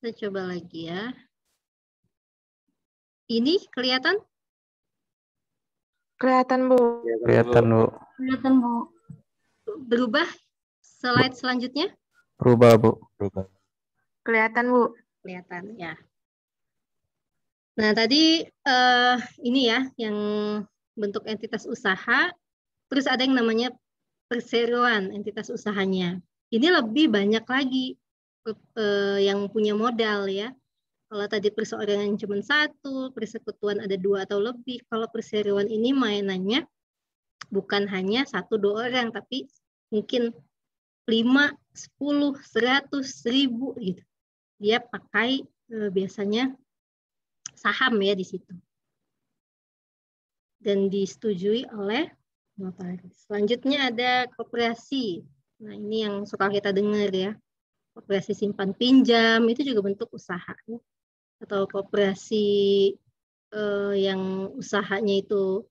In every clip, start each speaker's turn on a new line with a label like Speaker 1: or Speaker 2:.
Speaker 1: Kita coba lagi ya. Ini kelihatan?
Speaker 2: Kelihatan, Bu.
Speaker 3: Kelihatan, Bu.
Speaker 2: Kelihatan, Bu.
Speaker 1: Berubah slide selanjutnya?
Speaker 3: Berubah, Bu. Berubah.
Speaker 2: Kelihatan, Bu.
Speaker 1: Kelihatan ya. Nah, tadi ini ya yang bentuk entitas usaha, terus ada yang namanya perseroan entitas usahanya. Ini lebih banyak lagi yang punya modal ya. Kalau tadi perseorangan cuma satu, persekutuan ada 2 atau lebih. Kalau perseroan ini mainannya bukan hanya 1-2 orang, tapi mungkin 5, 10, 100, 1000 gitu. Dia pakai biasanya saham ya di situ. Dan disetujui oleh notaris. Selanjutnya ada koperasi. Nah, ini yang suka kita dengar ya. Koperasi simpan pinjam itu juga bentuk usaha ya. Atau koperasi yang usahanya itu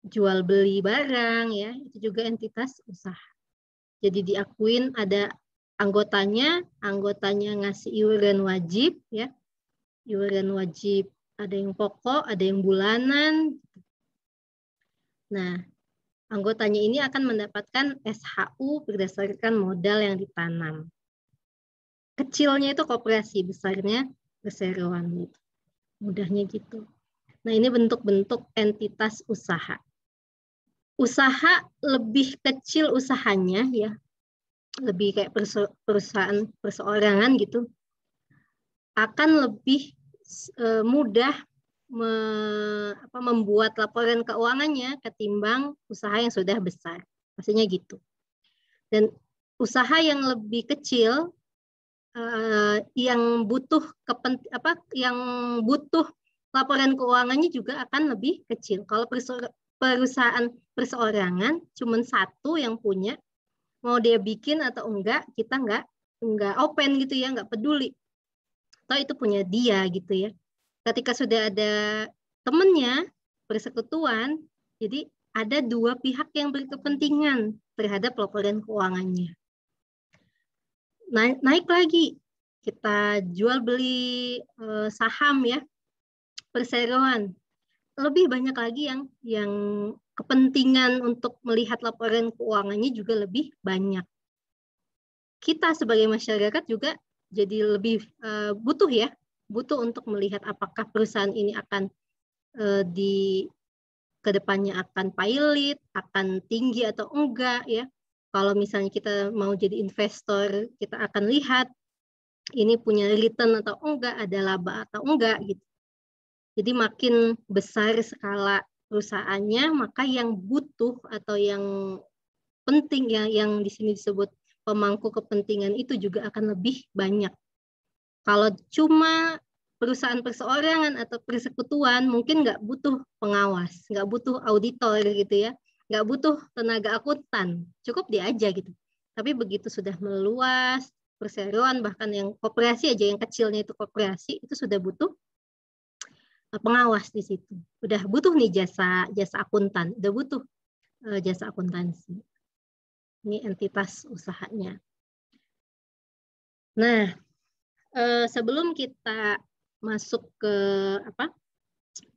Speaker 1: jual beli barang ya, itu juga entitas usaha. Jadi diakuin ada anggotanya ngasih iuran wajib ya. Iuran wajib ada yang pokok, ada yang bulanan. Nah, anggotanya ini akan mendapatkan SHU berdasarkan modal yang ditanam. Kecilnya itu koperasi, besarnya perseroan gitu. Mudahnya gitu. Nah, ini bentuk-bentuk entitas usaha. Usaha lebih kecil usahanya ya. Lebih kayak perusahaan perseorangan gitu. Akan lebih mudah membuat laporan keuangannya ketimbang usaha yang sudah besar. Pastinya gitu. Dan usaha yang lebih kecil yang butuh laporan keuangannya juga akan lebih kecil. Kalau perusahaan perseorangan cuma satu yang punya, mau dia bikin atau enggak, kita enggak open gitu ya, enggak peduli. Atau itu punya dia gitu ya. Ketika sudah ada temennya, persekutuan, jadi ada 2 pihak yang berkepentingan terhadap laporan keuangannya. Naik lagi, kita jual beli saham ya, perseroan. Lebih banyak lagi yang kepentingan untuk melihat laporan keuangannya juga lebih banyak. Kita sebagai masyarakat juga jadi lebih butuh untuk melihat apakah perusahaan ini akan di kedepannya akan pilot, akan tinggi atau enggak ya. Kalau misalnya kita mau jadi investor, kita akan lihat ini punya return atau enggak, ada laba atau enggak gitu. Jadi makin besar skala perusahaannya, maka yang butuh atau yang penting ya, yang di sini disebut pemangku kepentingan itu juga akan lebih banyak. Kalau cuma perusahaan perseorangan atau persekutuan mungkin nggak butuh pengawas, nggak butuh auditor gitu ya, nggak butuh tenaga akuntan, cukup dia aja gitu. Tapi begitu sudah meluas, perseroan bahkan yang koperasi aja yang kecilnya itu koperasi itu sudah butuh pengawas di situ. Udah butuh nih jasa akuntan, udah butuh jasa akuntansi. Ini entitas usahanya. Nah, sebelum kita masuk ke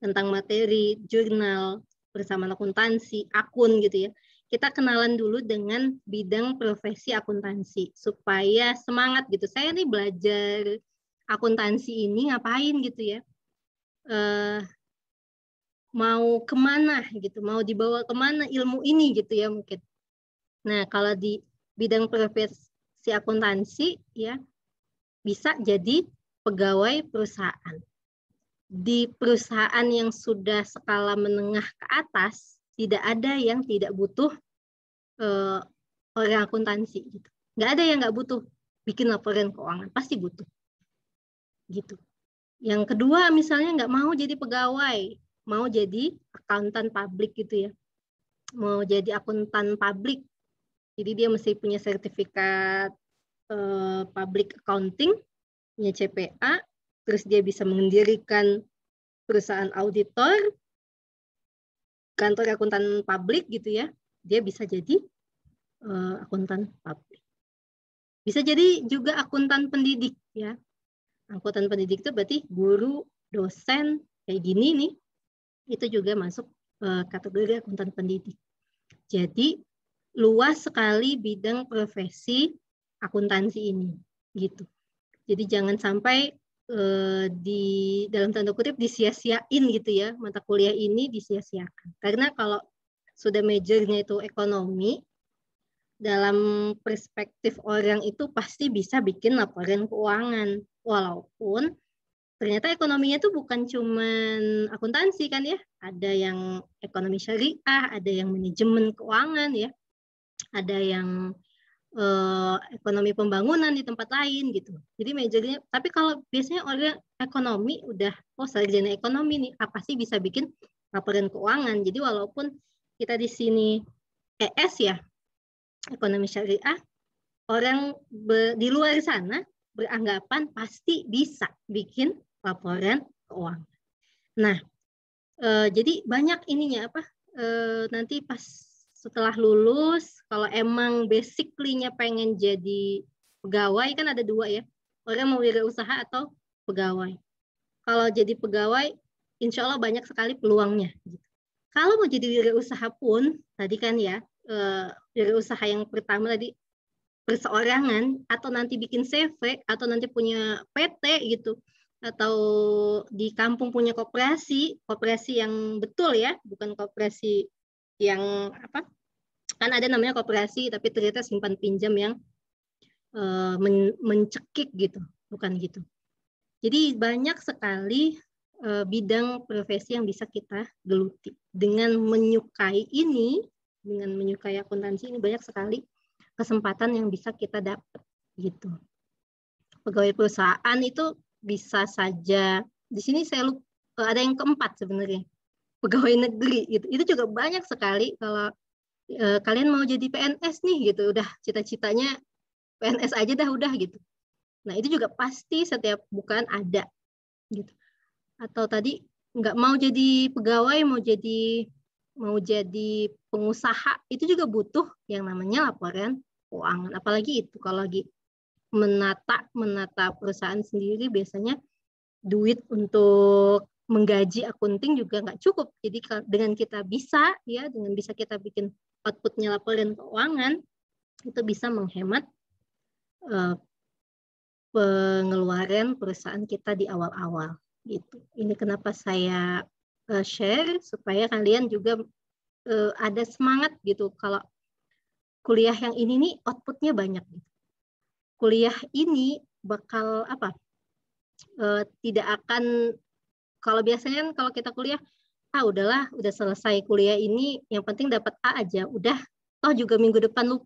Speaker 1: tentang materi jurnal bersama akuntansi, akun gitu ya. Kita kenalan dulu dengan bidang profesi akuntansi supaya semangat gitu. Saya nih belajar akuntansi ini ngapain gitu ya. Mau kemana gitu, mau dibawa kemana ilmu ini gitu ya mungkin. Nah, kalau di bidang profesi akuntansi ya bisa jadi pegawai perusahaan. Di perusahaan yang sudah skala menengah ke atas, tidak ada yang tidak butuh orang akuntansi. Gitu. Nggak ada yang nggak butuh bikin laporan keuangan, pasti butuh. Gitu. Yang kedua, misalnya nggak mau jadi pegawai, mau jadi akuntan publik gitu ya. Mau jadi akuntan publik, jadi dia mesti punya sertifikat public accounting, punya CPA, terus dia bisa mendirikan perusahaan auditor, kantor akuntan publik gitu ya, dia bisa jadi akuntan publik. Bisa jadi juga akuntan pendidik ya. Akuntan pendidik itu berarti guru, dosen, kayak gini nih, itu juga masuk kategori akuntan pendidik. Jadi luas sekali bidang profesi akuntansi ini, gitu. Jadi jangan sampai di dalam tanda kutip disia-siain gitu ya, mata kuliah ini disia-siakan. Karena kalau sudah majornya itu ekonomi, dalam perspektif orang itu pasti bisa bikin laporan keuangan. Walaupun ternyata ekonominya itu bukan cuman akuntansi kan ya, ada yang ekonomi syariah, ada yang manajemen keuangan ya, ada yang ekonomi pembangunan di tempat lain gitu. Jadi majornya, tapi kalau biasanya orang ekonomi udah, sarjana ekonomi nih, apa sih bisa bikin laporan keuangan. Jadi walaupun kita di sini ES ya, ekonomi syariah, orang di luar sana beranggapan pasti bisa bikin laporan keuangan. Nah, jadi banyak ininya apa, nanti pas setelah lulus, kalau emang basically-nya pengen jadi pegawai, kan ada dua ya, orang mau wirausaha atau pegawai. Kalau jadi pegawai, insya Allah banyak sekali peluangnya. Kalau mau jadi wirausaha pun, tadi kan ya, wirausaha yang pertama tadi, perseorangan, atau nanti bikin CV, atau nanti punya PT gitu, atau di kampung punya koperasi yang betul ya, bukan koperasi yang apa, kan ada namanya koperasi tapi ternyata simpan pinjam yang mencekik gitu, bukan gitu. Jadi banyak sekali bidang profesi yang bisa kita geluti. Dengan menyukai ini, dengan menyukai akuntansi ini, banyak sekali kesempatan yang bisa kita dapat gitu. Pegawai perusahaan itu bisa saja, di sini saya lupa, ada yang keempat sebenarnya, pegawai negeri gitu. Itu juga banyak sekali. Kalau kalian mau jadi PNS nih gitu, udah cita-citanya PNS aja dah udah gitu. Nah itu juga pasti setiap bukan ada gitu. Atau tadi nggak mau jadi pegawai, mau jadi pengusaha, itu juga butuh yang namanya laporan keuangan. Apalagi itu kalau lagi menata perusahaan sendiri, biasanya duit untuk menggaji akunting juga nggak cukup. Jadi dengan kita bisa ya, dengan bisa kita bikin outputnya laporan keuangan, itu bisa menghemat pengeluaran perusahaan kita di awal-awal gitu. Ini kenapa saya share supaya kalian juga ada semangat gitu. Kalau kuliah yang ini nih outputnya banyak gitu. Kuliah ini bakal apa? Tidak akan, kalau biasanya kalau kita kuliah, udahlah, udah selesai kuliah ini, yang penting dapat A aja, udah, toh juga minggu depan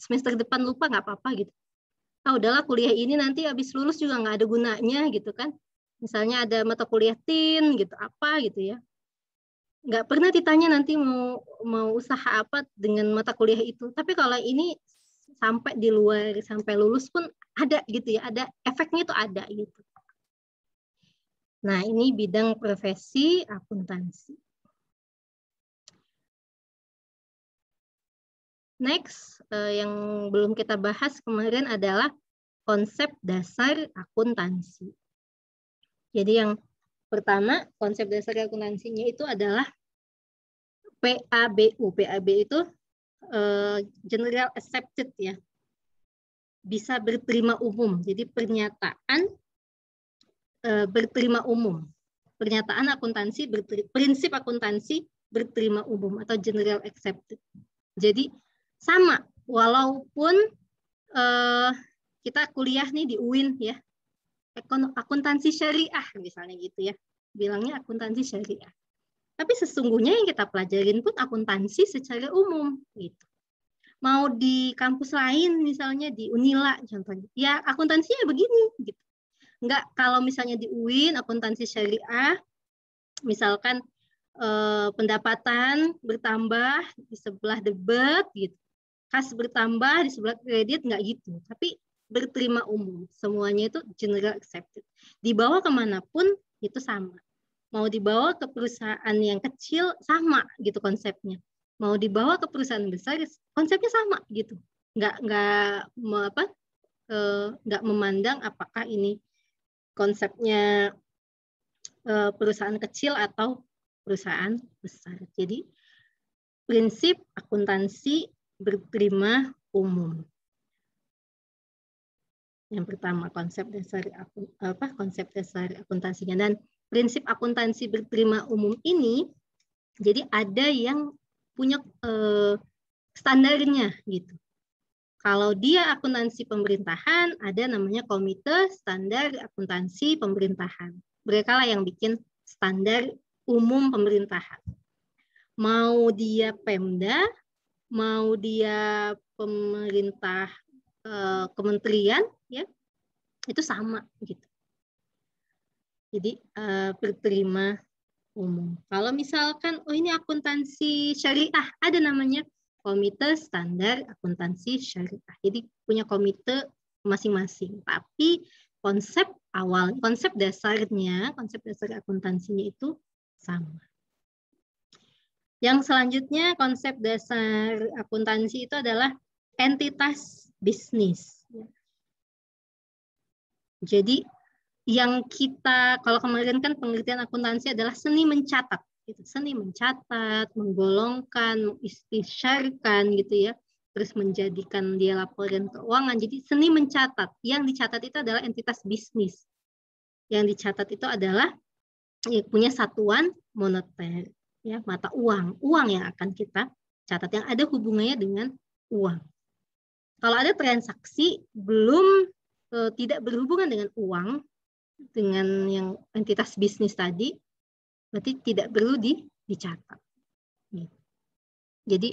Speaker 1: semester depan lupa nggak apa-apa gitu. Udahlah kuliah ini nanti habis lulus juga nggak ada gunanya gitu kan. Misalnya ada mata kuliah TIN gitu, apa gitu ya. Nggak pernah ditanya nanti mau usaha apa dengan mata kuliah itu. Tapi kalau ini sampai di luar, sampai lulus pun ada gitu ya, ada efeknya itu ada gitu. Nah, ini bidang profesi akuntansi. Next, yang belum kita bahas kemarin adalah konsep dasar akuntansi. Jadi yang pertama, konsep dasar akuntansinya itu adalah PABU. PAB itu General Accepted ya. Bisa berterima umum. Jadi pernyataan berterima umum. Pernyataan akuntansi, prinsip akuntansi berterima umum atau General Accepted. Jadi sama, walaupun kita kuliah nih di UIN ya, akuntansi syariah misalnya gitu ya, bilangnya akuntansi syariah. Tapi sesungguhnya yang kita pelajarin pun akuntansi secara umum gitu. Mau di kampus lain misalnya di Unila contohnya, ya akuntansinya begini gitu. Enggak, kalau misalnya di UIN akuntansi syariah, misalkan pendapatan bertambah di sebelah debit gitu, kas bertambah di sebelah kredit, enggak gitu. Tapi berterima umum, semuanya itu general accepted. Dibawa kemanapun itu sama. Mau dibawa ke perusahaan yang kecil sama gitu konsepnya. Mau dibawa ke perusahaan besar konsepnya sama gitu. Nggak memandang apakah ini konsepnya perusahaan kecil atau perusahaan besar. Jadi prinsip akuntansi berterima umum. Yang pertama konsep dasar akuntansinya, dan prinsip akuntansi berterima umum ini jadi ada yang punya standarnya gitu. Kalau dia akuntansi pemerintahan, ada namanya Komite Standar Akuntansi Pemerintahan. Mereka lah yang bikin standar umum pemerintahan. Mau dia Pemda, mau dia pemerintah kementerian, ya itu sama gitu. Jadi berterima umum. Kalau misalkan, oh ini akuntansi syariah, ada namanya Komite Standar Akuntansi Syariah. Jadi punya komite masing-masing. Tapi konsep dasar akuntansinya itu sama. Yang selanjutnya konsep dasar akuntansi itu adalah entitas bisnis. Jadi yang kita, kalau kemarin kan pengertian akuntansi adalah seni mencatat. Seni mencatat, menggolongkan, mengistisyarkan gitu ya, terus menjadikan dia laporan keuangan. Jadi seni mencatat, yang dicatat itu adalah entitas bisnis. Yang dicatat itu adalah punya satuan moneter, ya, mata uang yang akan kita catat, yang ada hubungannya dengan uang. Kalau ada transaksi tidak berhubungan dengan uang, dengan yang entitas bisnis tadi, berarti tidak perlu dicatat. Jadi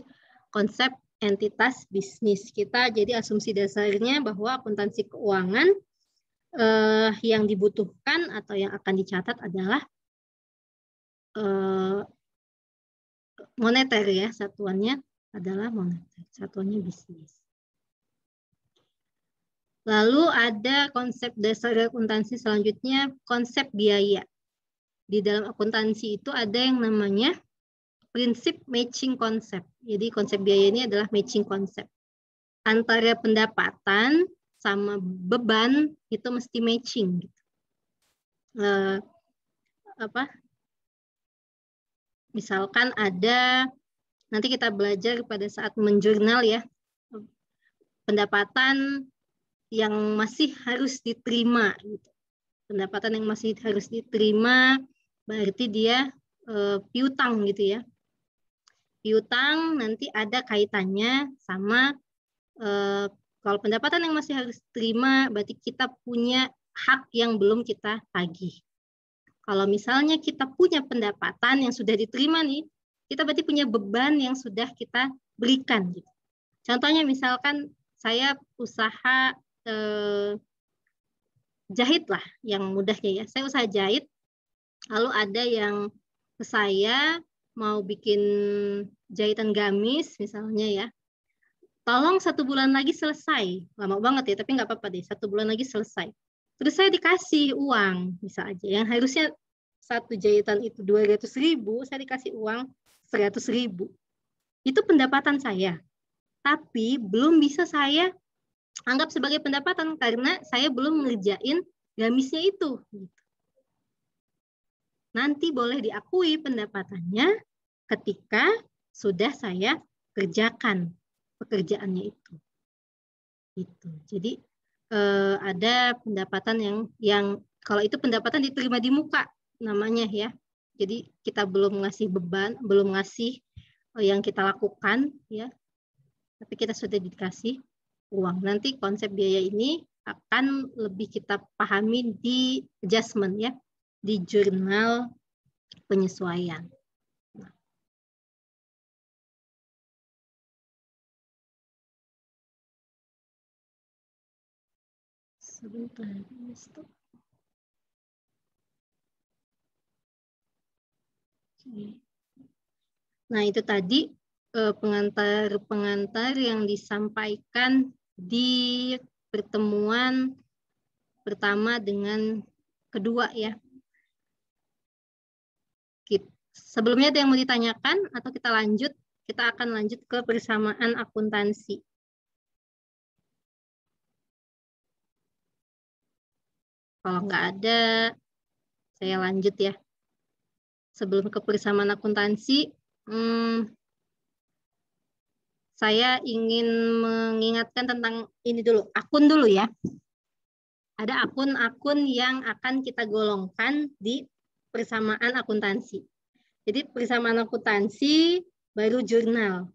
Speaker 1: konsep entitas bisnis kita, jadi asumsi dasarnya bahwa akuntansi keuangan yang dibutuhkan atau yang akan dicatat adalah moneter, ya, satuannya adalah moneter, satuannya bisnis. Lalu ada konsep dasar akuntansi selanjutnya, konsep biaya. Di dalam akuntansi itu ada yang namanya prinsip matching konsep. Jadi konsep biaya ini adalah matching konsep. Antara pendapatan sama beban itu mesti matching. Misalkan ada, nanti kita belajar pada saat menjurnal ya, pendapatan yang masih harus diterima. Pendapatan yang masih harus diterima berarti dia piutang gitu ya. Piutang nanti ada kaitannya sama kalau pendapatan yang masih harus diterima berarti kita punya hak yang belum kita tagih. Kalau misalnya kita punya pendapatan yang sudah diterima nih, kita berarti punya beban yang sudah kita berikan gitu. Contohnya misalkan saya usaha jahit lah yang mudahnya ya. Saya usaha jahit, lalu ada yang ke saya mau bikin jahitan gamis misalnya ya. Tolong 1 bulan lagi selesai. Lama banget ya, tapi nggak apa-apa deh. 1 bulan lagi selesai. Terus saya dikasih uang, bisa aja. Yang harusnya satu jahitan itu 200.000, saya dikasih uang 100.000. Itu pendapatan saya. Tapi belum bisa saya anggap sebagai pendapatan karena saya belum ngerjain gamisnya itu. Nanti boleh diakui pendapatannya ketika sudah saya kerjakan pekerjaannya itu. Gitu. Jadi ada pendapatan yang kalau itu pendapatan diterima di muka namanya ya. Jadi kita belum ngasih beban, belum ngasih yang kita lakukan ya. Tapi kita sudah dikasih uang. Nanti konsep biaya ini akan lebih kita pahami di adjustment ya, di jurnal penyesuaian. Sebentar, stop. Nah, itu tadi pengantar-pengantar yang disampaikan di pertemuan pertama dengan kedua ya. Sebelumnya ada yang mau ditanyakan atau kita lanjut? Kita akan lanjut ke persamaan akuntansi. Kalau nggak ada, saya lanjut ya. Sebelum ke persamaan akuntansi, saya ingin mengingatkan tentang ini dulu, akun dulu ya. Ada akun-akun yang akan kita golongkan di persamaan akuntansi. Jadi persamaan akuntansi baru jurnal.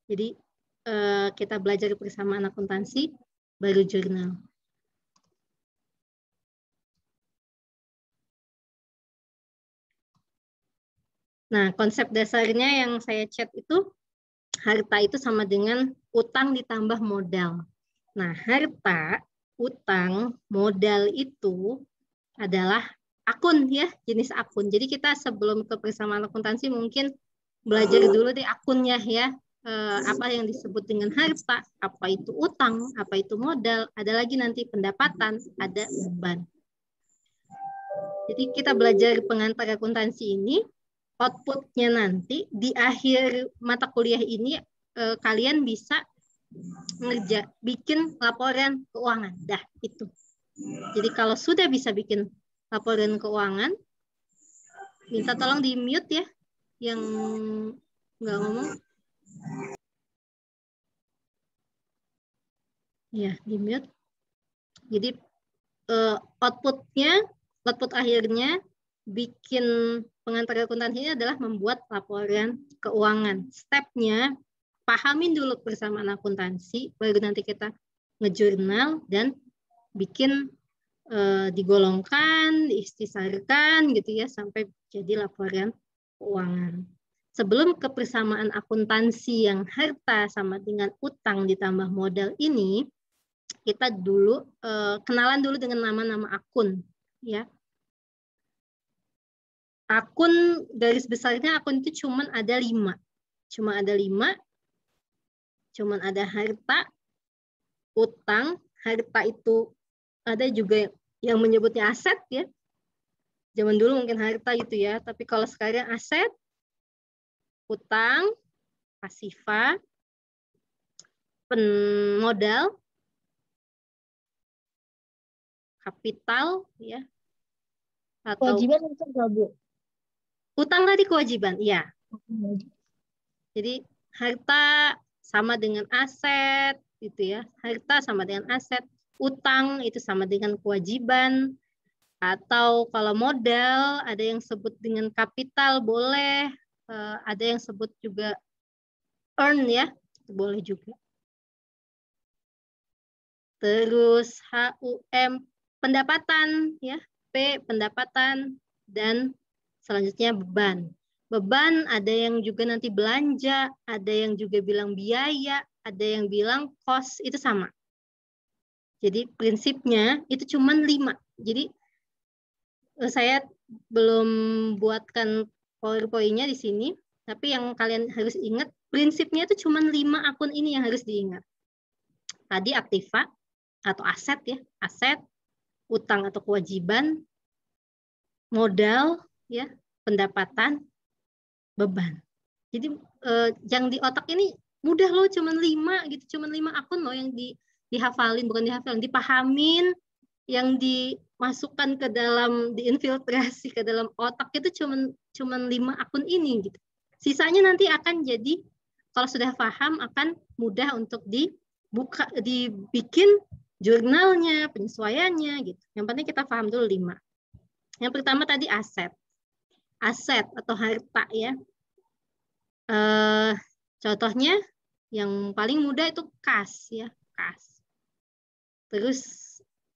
Speaker 1: Jadi kita belajar persamaan akuntansi baru jurnal. Nah, konsep dasarnya yang saya chat itu, harta itu sama dengan utang ditambah modal. Nah, harta, utang, modal itu adalah akun ya, jenis akun. Jadi kita sebelum ke persamaan akuntansi mungkin belajar dulu deh akunnya ya. Apa yang disebut dengan harta, apa itu utang, apa itu modal, ada lagi nanti pendapatan, ada beban. Jadi kita belajar pengantar akuntansi ini, outputnya nanti di akhir mata kuliah ini kalian bisa bikin laporan keuangan. Dah itu. Jadi kalau sudah bisa bikin laporan keuangan, minta tolong di mute ya, yang nggak ngomong. Ya, di mute. Jadi output akhirnya bikin pengantar akuntansi ini adalah membuat laporan keuangan. Stepnya, pahamin dulu persamaan akuntansi, baru nanti kita ngejurnal dan bikin digolongkan, diistisharkan gitu ya, sampai jadi laporan keuangan. Sebelum ke persamaan akuntansi yang harta sama dengan utang ditambah modal ini, kita dulu kenalan dulu dengan nama-nama akun ya. Akun garis besarnya akun itu cuman ada 5. Cuman ada harta, utang, harta itu ada juga yang menyebutnya aset ya. Zaman dulu mungkin harta gitu ya, tapi kalau sekarang aset, utang, pasifa, modal, kapital ya. Atau
Speaker 2: Kewajiban itu enggak, Bu?
Speaker 1: Utang tadi kewajiban, iya. Jadi harta sama dengan aset gitu ya. Harta sama dengan aset, utang itu sama dengan kewajiban. Atau kalau modal ada yang sebut dengan kapital boleh, ada yang sebut juga earn ya, boleh juga. Terus HUM pendapatan ya, P pendapatan, dan selanjutnya beban. Beban ada yang juga nanti belanja, ada yang juga bilang biaya, ada yang bilang cost, itu sama. Jadi prinsipnya itu cuma 5. Jadi saya belum buatkan PowerPoint-nya di sini, tapi yang kalian harus ingat, prinsipnya itu cuma 5 akun ini yang harus diingat. Tadi aktiva atau aset ya, aset, utang atau kewajiban, modal ya, pendapatan, beban. Jadi yang di otak ini mudah loh, cuma 5 gitu, cuma 5 akun loh yang dihafalin, bukan dihafalin, dipahamin, yang dimasukkan ke dalam, diinfiltrasi ke dalam otak itu cuma 5 akun ini gitu. Sisanya nanti akan jadi, kalau sudah paham akan mudah untuk dibikin jurnalnya, penyesuaiannya gitu. Yang penting kita paham dulu 5. Yang pertama tadi aset. Aset atau harta ya. Contohnya yang paling mudah itu kas ya, kas. Terus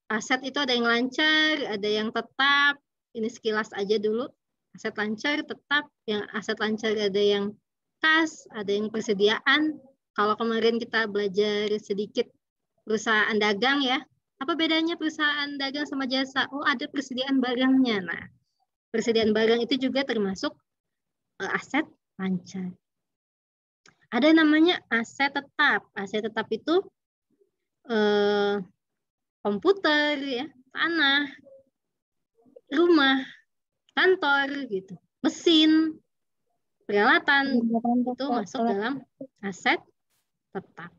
Speaker 1: aset itu ada yang lancar, ada yang tetap. Ini sekilas aja dulu. Aset lancar, tetap. Yang aset lancar ada yang kas, ada yang persediaan. Kalau kemarin kita belajar sedikit perusahaan dagang ya, apa bedanya perusahaan dagang sama jasa? Oh, ada persediaan barangnya. Nah, persediaan barang itu juga termasuk aset lancar. Ada namanya aset tetap. Aset tetap itu komputer, ya, tanah, rumah, kantor, gitu, mesin, peralatan, itu masuk dalam aset tetap.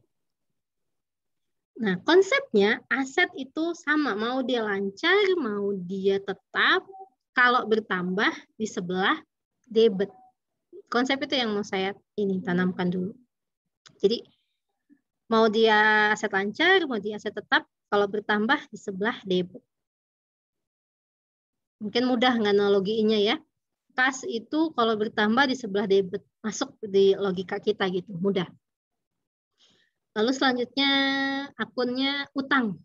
Speaker 1: Nah, konsepnya aset itu sama, mau dia lancar, mau dia tetap, kalau bertambah di sebelah debit. Konsep itu yang mau saya ini tanamkan dulu. Jadi mau dia aset lancar, mau dia aset tetap, kalau bertambah di sebelah debit. Mungkin mudah analoginya ya. Kas itu kalau bertambah di sebelah debit, masuk di logika kita gitu, mudah. Lalu selanjutnya akunnya utang.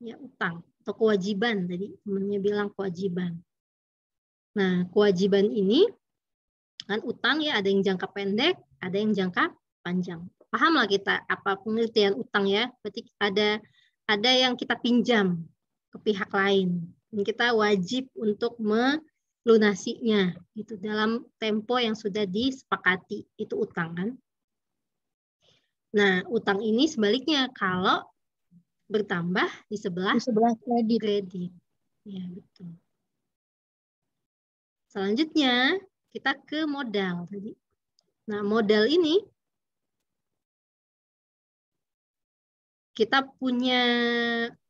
Speaker 1: Ya, utang atau kewajiban tadi temannya bilang kewajiban. Nah, kewajiban ini kan utang ya, ada yang jangka pendek, ada yang jangka panjang. Pahamlah kita apa pengertian utang ya? Berarti ada yang kita pinjam ke pihak lain dan kita wajib untuk melunasinya gitu dalam tempo yang sudah disepakati. Itu utang kan? Nah, utang ini sebaliknya kalau bertambah di sebelah kredit. Ya, betul. Selanjutnya, kita ke modal tadi. Nah, modal ini kita punya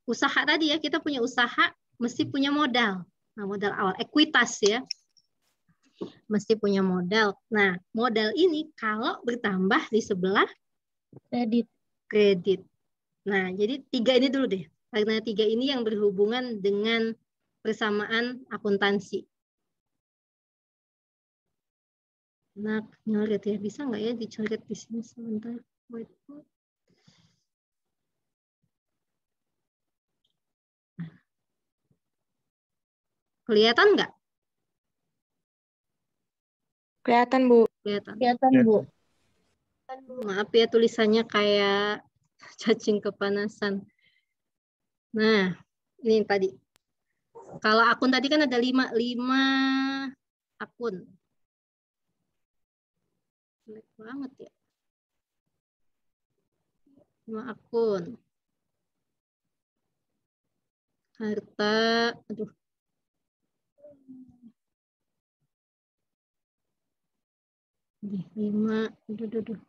Speaker 1: usaha tadi ya, kita punya usaha mesti punya modal. Nah, modal awal ekuitas ya. Mesti punya modal. Nah, modal ini kalau bertambah di sebelah kredit. Nah, jadi tiga ini dulu deh. Karena tiga ini yang berhubungan dengan persamaan akuntansi. Nah, nyoret ya. Bisa nggak ya dicoret di sini sebentar? Whiteboard. Kelihatan nggak?
Speaker 2: Kelihatan, Bu.
Speaker 1: Kelihatan.
Speaker 2: Kelihatan, Bu.
Speaker 1: Maaf ya tulisannya kayak cacing kepanasan. Nah, ini tadi. Kalau akun tadi kan ada 5 akun. Jelek banget ya. 5 akun. Harta, aduh. Nih, 5, aduh.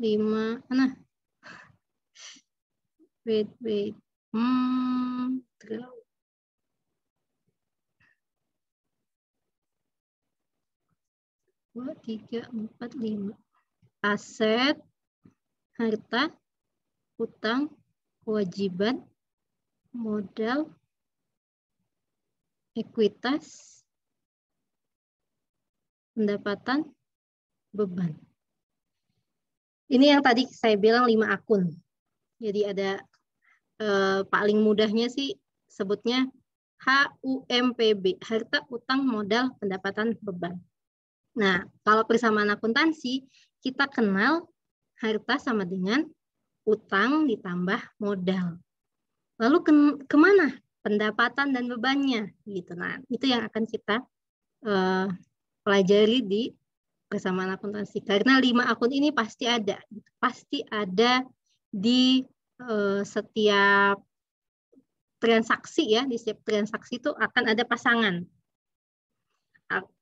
Speaker 1: 5, mana? Wait. 2, 3, 4, 5. Aset, harta, utang, kewajiban, modal, ekuitas, pendapatan, beban. Ini yang tadi saya bilang 5 akun. Jadi ada paling mudahnya sih sebutnya HUMPB, harta, utang, modal, pendapatan, beban. Nah, kalau persamaan akuntansi, kita kenal harta sama dengan utang ditambah modal. Lalu kemana pendapatan dan bebannya? Gitu. Nah, itu yang akan kita pelajari di persamaan akuntansi. Karena 5 akun ini pasti ada di setiap transaksi ya, di setiap transaksi itu akan ada pasangan.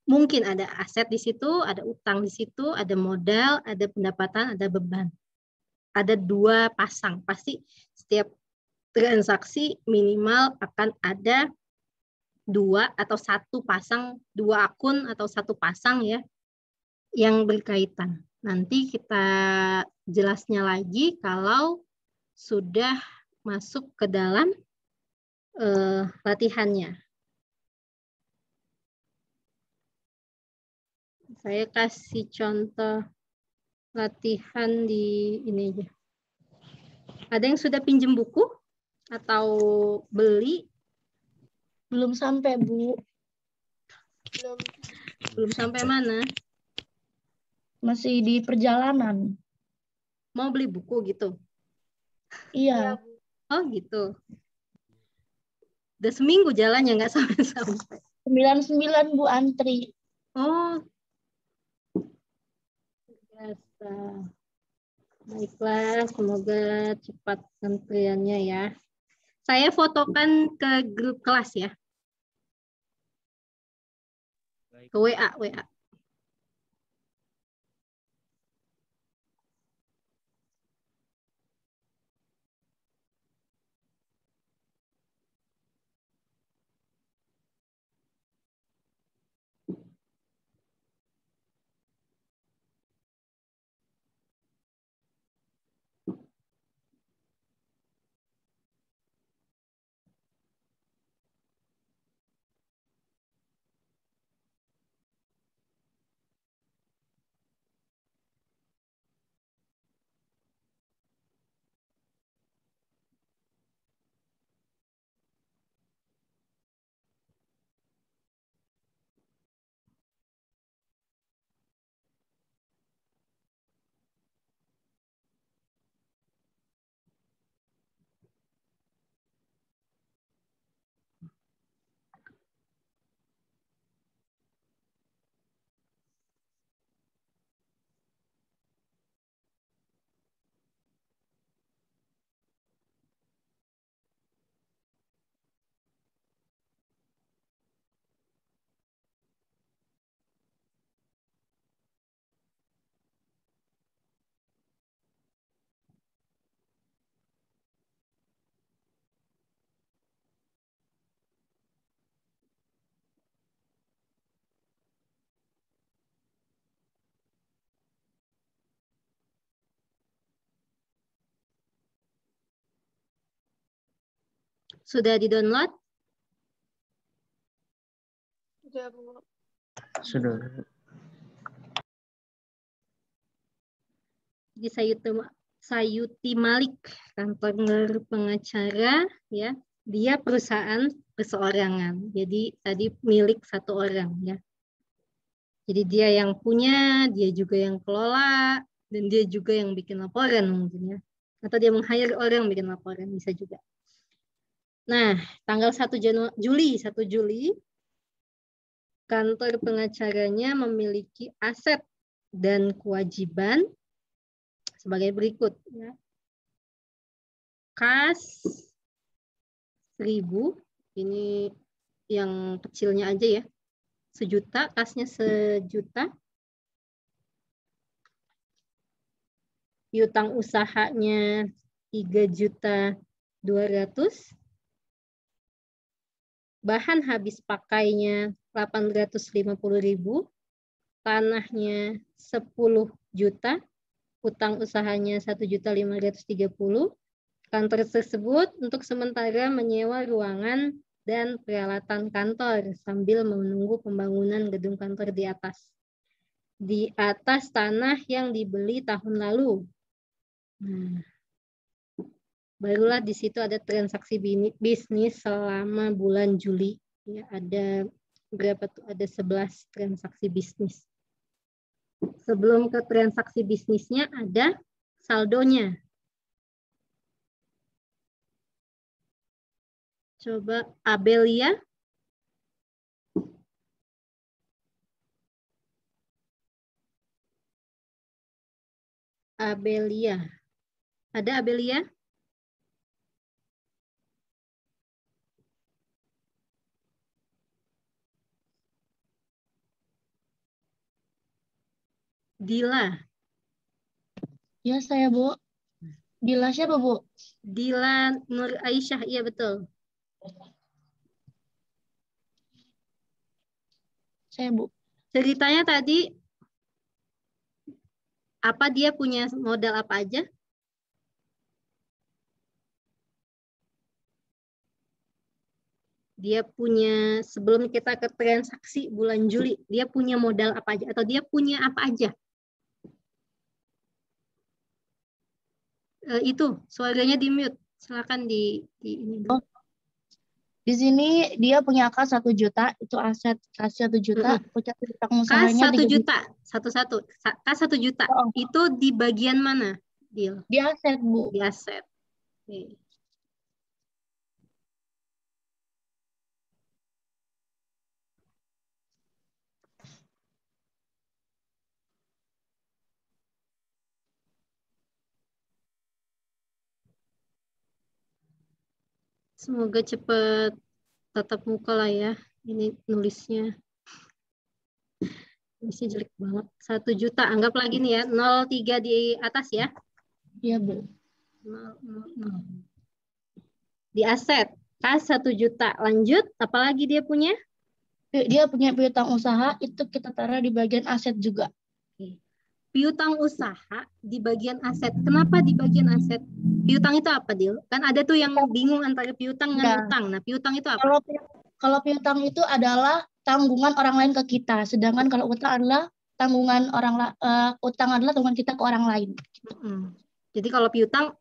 Speaker 1: Mungkin ada aset di situ, ada utang di situ, ada modal, ada pendapatan, ada beban. Ada 2 pasang. Pasti setiap transaksi minimal akan ada 2 atau 1 pasang, 2 akun atau 1 pasang ya yang berkaitan. Nanti kita jelasnya lagi kalau sudah masuk ke dalam latihannya. Saya kasih contoh latihan di ini aja. Ada yang sudah pinjam buku atau beli?
Speaker 2: Belum sampai, Bu.
Speaker 1: Belum sampai mana?
Speaker 2: Masih di perjalanan.
Speaker 1: Mau beli buku gitu?
Speaker 2: Iya.
Speaker 1: Oh gitu. Udah seminggu jalannya nggak sampai-sampai.
Speaker 2: 99, Bu, antri.
Speaker 1: Oh, biasa. Baiklah, semoga cepat antriannya ya. Saya fotokan ke grup kelas ya. Ke WA. Sudah di-download?
Speaker 4: Sudah, Bu.
Speaker 3: Sudah.
Speaker 1: Di Sayuti Malik, kantor pengacara, ya. Dia perusahaan perseorangan. Jadi tadi milik satu orang, ya. Jadi dia yang punya, dia juga yang kelola, dan dia juga yang bikin laporan mungkin, ya. Atau dia meng-hire orang bikin laporan, bisa juga. Nah, tanggal 1 Juli, kantor pengacaranya memiliki aset dan kewajiban sebagai berikut. Ya. Kas 1.000, ini yang kecilnya aja ya, 1 juta, kasnya 1 juta. Piutang usahanya 3.200.000. Bahan habis pakainya 850.000, tanahnya 10 juta, utang usahanya 1.530.000. Kantor tersebut untuk sementara menyewa ruangan dan peralatan kantor sambil menunggu pembangunan gedung kantor di atas tanah yang dibeli tahun lalu. Nah, barulah di situ ada transaksi bisnis selama bulan Juli. Ya, ada berapa tuh? Ada 11 transaksi bisnis. Sebelum ke transaksi bisnisnya ada saldonya. Coba Abelia. Abelia. Ada Abelia? Dila.
Speaker 2: Ya, saya, Bu. Dila siapa, Bu?
Speaker 1: Dila Nur Aisyah, iya betul.
Speaker 2: Saya, Bu.
Speaker 1: Ceritanya tadi, apa dia punya modal apa aja? Dia punya, sebelum kita ke transaksi bulan Juli, dia punya modal apa aja? Atau dia punya apa aja? Itu, suaranya di mute. Silakan di ini dulu.
Speaker 2: Di sini dia punya kas 1 juta, itu aset kas 1 juta, punya utang
Speaker 1: Kas
Speaker 2: usahanya
Speaker 1: 1
Speaker 2: 3
Speaker 1: juta, satu-satu. Kas 1 juta,
Speaker 2: Oh.
Speaker 1: itu di bagian mana, Dil?
Speaker 2: Di aset, Bu.
Speaker 1: Di aset. Oke. Semoga cepat tatap muka lah ya. Ini nulisnya. Nulisnya jelek banget. 1 juta, anggap lagi nih ya. 03 di atas ya.
Speaker 2: Iya, Bu.
Speaker 1: 0. Di aset. Kas 1 juta. Lanjut, apalagi dia punya?
Speaker 2: Dia punya piutang usaha, itu kita taruh di bagian aset juga.
Speaker 1: Piutang usaha di bagian aset. Kenapa di bagian aset? Piutang itu apa, Dil? Kan ada tuh yang bingung antara piutang dengan
Speaker 2: Ya.
Speaker 1: utang. Nah, piutang itu apa?
Speaker 2: Kalau piutang itu adalah tanggungan orang lain ke kita, sedangkan kalau utang adalah utang adalah tanggungan kita ke orang lain.
Speaker 1: Jadi kalau piutang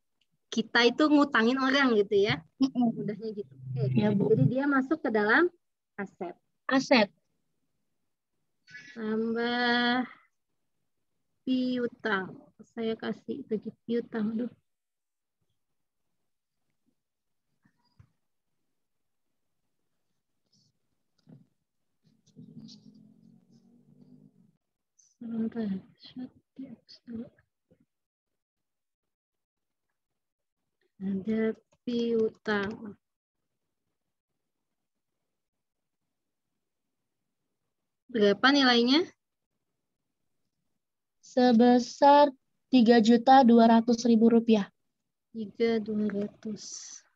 Speaker 1: kita itu ngutangin orang gitu ya. Mudahnya gitu.
Speaker 2: Ya, Bu.
Speaker 1: Jadi dia masuk ke dalam aset.
Speaker 2: Aset.
Speaker 1: Tambah piutang. Saya kasih itu piutang. Aduh. Sebentar. Ada piutang. Berapa nilainya?
Speaker 2: Sebesar 3.200.000 rupiah.
Speaker 1: 3.200.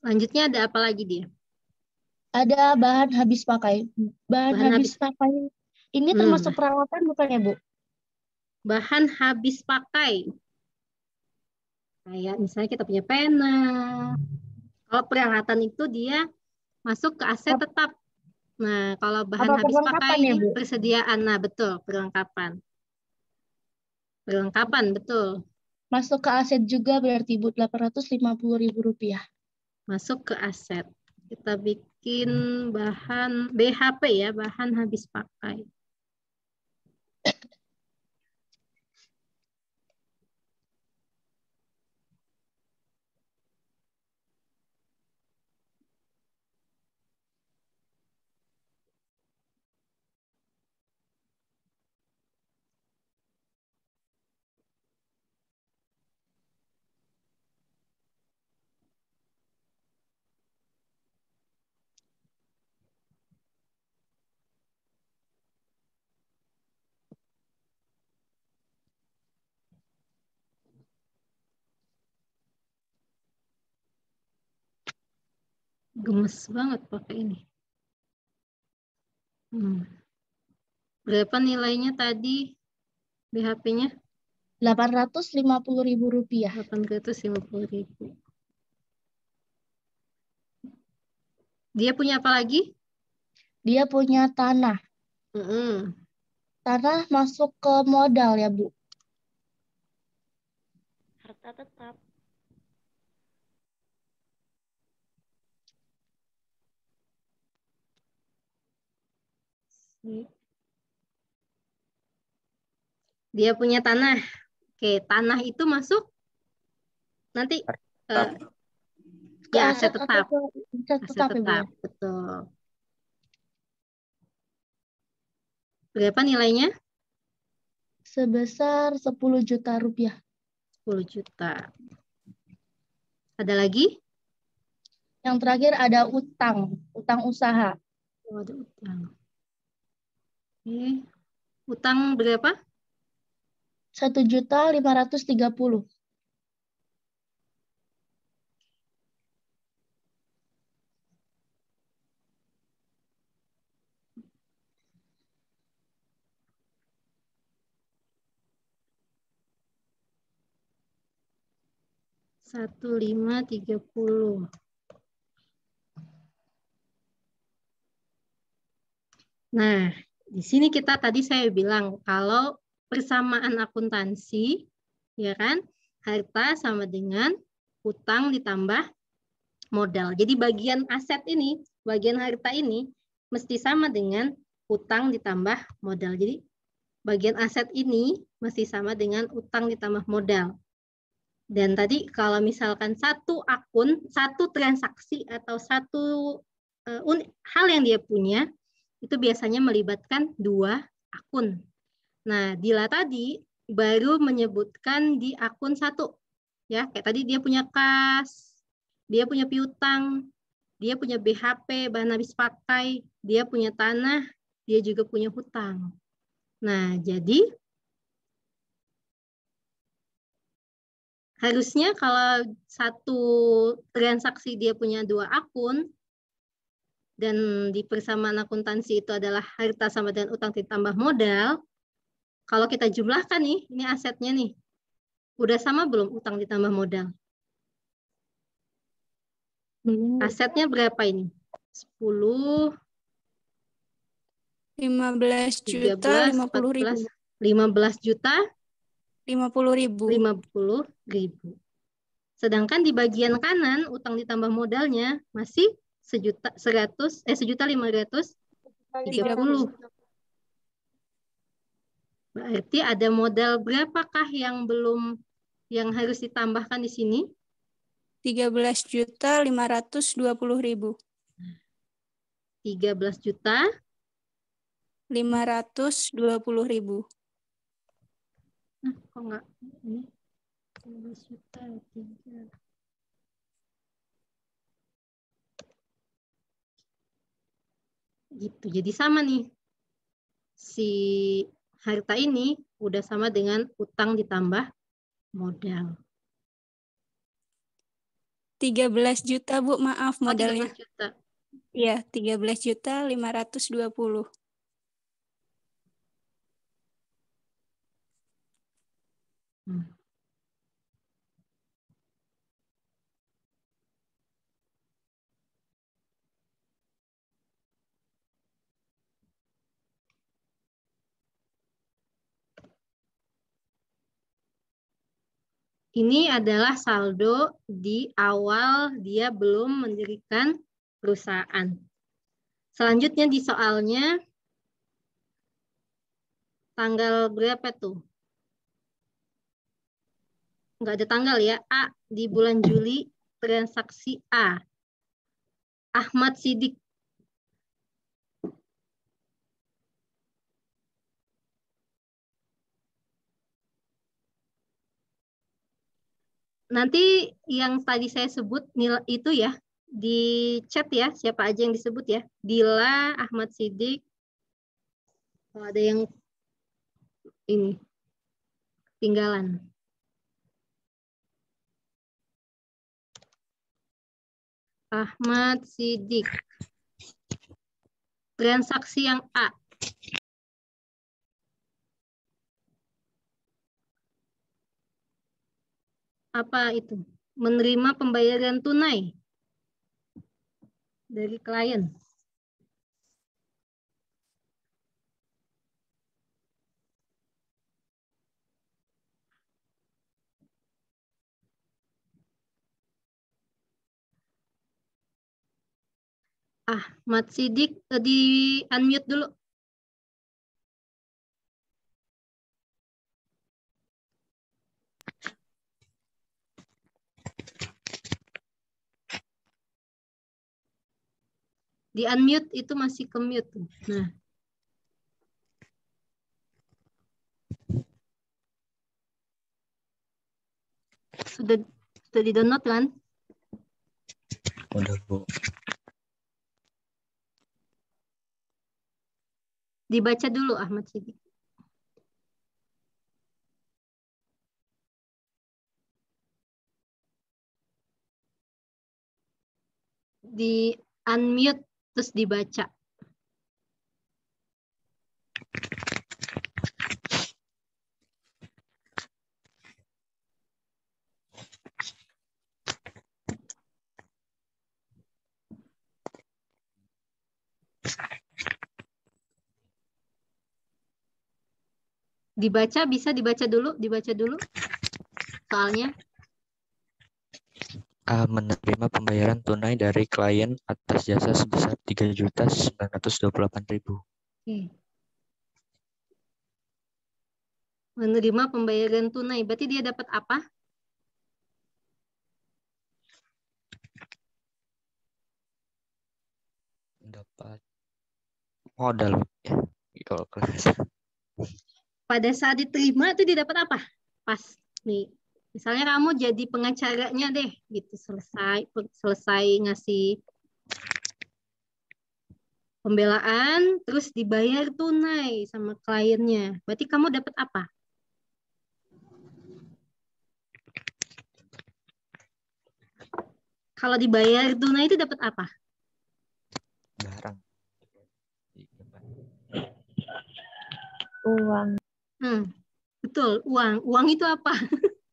Speaker 1: Lanjutnya ada apa lagi dia?
Speaker 2: Ada bahan habis pakai. Bahan habis pakai ini termasuk peralatan bukan ya, Bu?
Speaker 1: Bahan habis pakai. Kayak misalnya kita punya pena. Kalau peralatan itu dia masuk ke aset tetap. Nah, kalau bahan
Speaker 2: Apa
Speaker 1: habis
Speaker 2: perlengkapan ya,
Speaker 1: pakai
Speaker 2: Bu?
Speaker 1: persediaan. Nah, betul, perlengkapan. Perlengkapan, betul.
Speaker 2: Masuk ke aset juga berarti Bu, Rp850.000.
Speaker 1: Masuk ke aset. Kita bikin bahan BHP ya, bahan habis pakai. Gemes banget pakai ini. Berapa nilainya tadi BHP-nya?
Speaker 2: Rp850.000.
Speaker 1: 850.000. Dia punya apa lagi?
Speaker 2: Dia punya tanah. Tanah masuk ke modal ya, Bu. Harta tetap.
Speaker 1: Dia punya tanah. Oke, tanah itu masuk nanti ya aset tetap.
Speaker 2: Aset tetap ya, Bu ya.
Speaker 1: Betul. Berapa nilainya?
Speaker 2: Sebesar Rp10 juta.
Speaker 1: 10 juta. Ada lagi?
Speaker 2: Yang terakhir ada utang usaha.
Speaker 1: Oh, ada utang. Oke. Utang berapa?
Speaker 2: 1.530.000.
Speaker 1: Satu 1.530. Nah, di sini kita tadi saya bilang kalau persamaan akuntansi, ya kan, harta sama dengan utang ditambah modal. Jadi bagian aset ini, bagian harta ini mesti sama dengan utang ditambah modal. Jadi bagian aset ini mesti sama dengan utang ditambah modal. Dan tadi kalau misalkan satu akun, satu transaksi atau satu hal yang dia punya, itu biasanya melibatkan dua akun. Nah, Dila tadi baru menyebutkan di akun satu. Ya, kayak tadi dia punya kas, dia punya piutang, dia punya BHP, bahan habis pakai, dia punya tanah, dia juga punya hutang. Nah, jadi harusnya kalau satu transaksi dia punya dua akun, dan di persamaan akuntansi itu adalah harta sama dengan utang ditambah modal, kalau kita jumlahkan nih, ini asetnya nih, udah sama belum utang ditambah modal? Asetnya berapa ini? 10,
Speaker 4: 15.050.000.
Speaker 1: 15 juta
Speaker 4: 50.000.
Speaker 1: 50.000. Sedangkan di bagian kanan utang ditambah modalnya masih 1.530.000. Berarti ada modal berapakah yang harus ditambahkan di sini?
Speaker 4: 13.520.000.
Speaker 1: 13 juta
Speaker 4: 520.000.
Speaker 1: Kok enggak ini? 13 juta 3. Gitu. Jadi sama nih. Si harta ini udah sama dengan utang ditambah modal.
Speaker 4: 13 juta, Bu. Maaf modalnya.
Speaker 1: 13 juta.
Speaker 4: Iya, 13.520.000.
Speaker 1: Ini adalah saldo di awal dia belum mendirikan perusahaan. Selanjutnya di soalnya, tanggal berapa tuh? Nggak ada tanggal ya. A, di bulan Juli, transaksi A. Ahmad Sidik. Nanti yang tadi saya sebut nilai itu ya, di chat ya, siapa aja yang disebut ya. Dila, Ahmad Sidik. Kalau ada yang ini, tinggalan. Ahmad Sidik. Transaksi yang A. Apa itu? Menerima pembayaran tunai dari klien. Ahmad Sidik di unmute dulu. Di unmute itu masih ke mute. Nah. Sudah di-download kan?
Speaker 3: Udah, Bu.
Speaker 1: Dibaca dulu Ahmad Sidik. Di unmute terus dibaca. Dibaca, bisa dibaca dulu soalnya.
Speaker 3: A. Menerima pembayaran tunai dari klien atas jasa sebesar 3.928.000.
Speaker 1: Oke. Menerima pembayaran tunai, berarti dia dapat apa?
Speaker 3: Dapat modal. Kalau kelas.
Speaker 1: Pada saat diterima itu dia dapat apa? Pas nih, misalnya kamu jadi pengacaranya deh, gitu, selesai ngasih pembelaan, terus dibayar tunai sama kliennya. Berarti kamu dapat apa? Kalau dibayar tunai itu dapat apa?
Speaker 3: Barang.
Speaker 2: Uang.
Speaker 1: Betul, uang. Uang itu apa?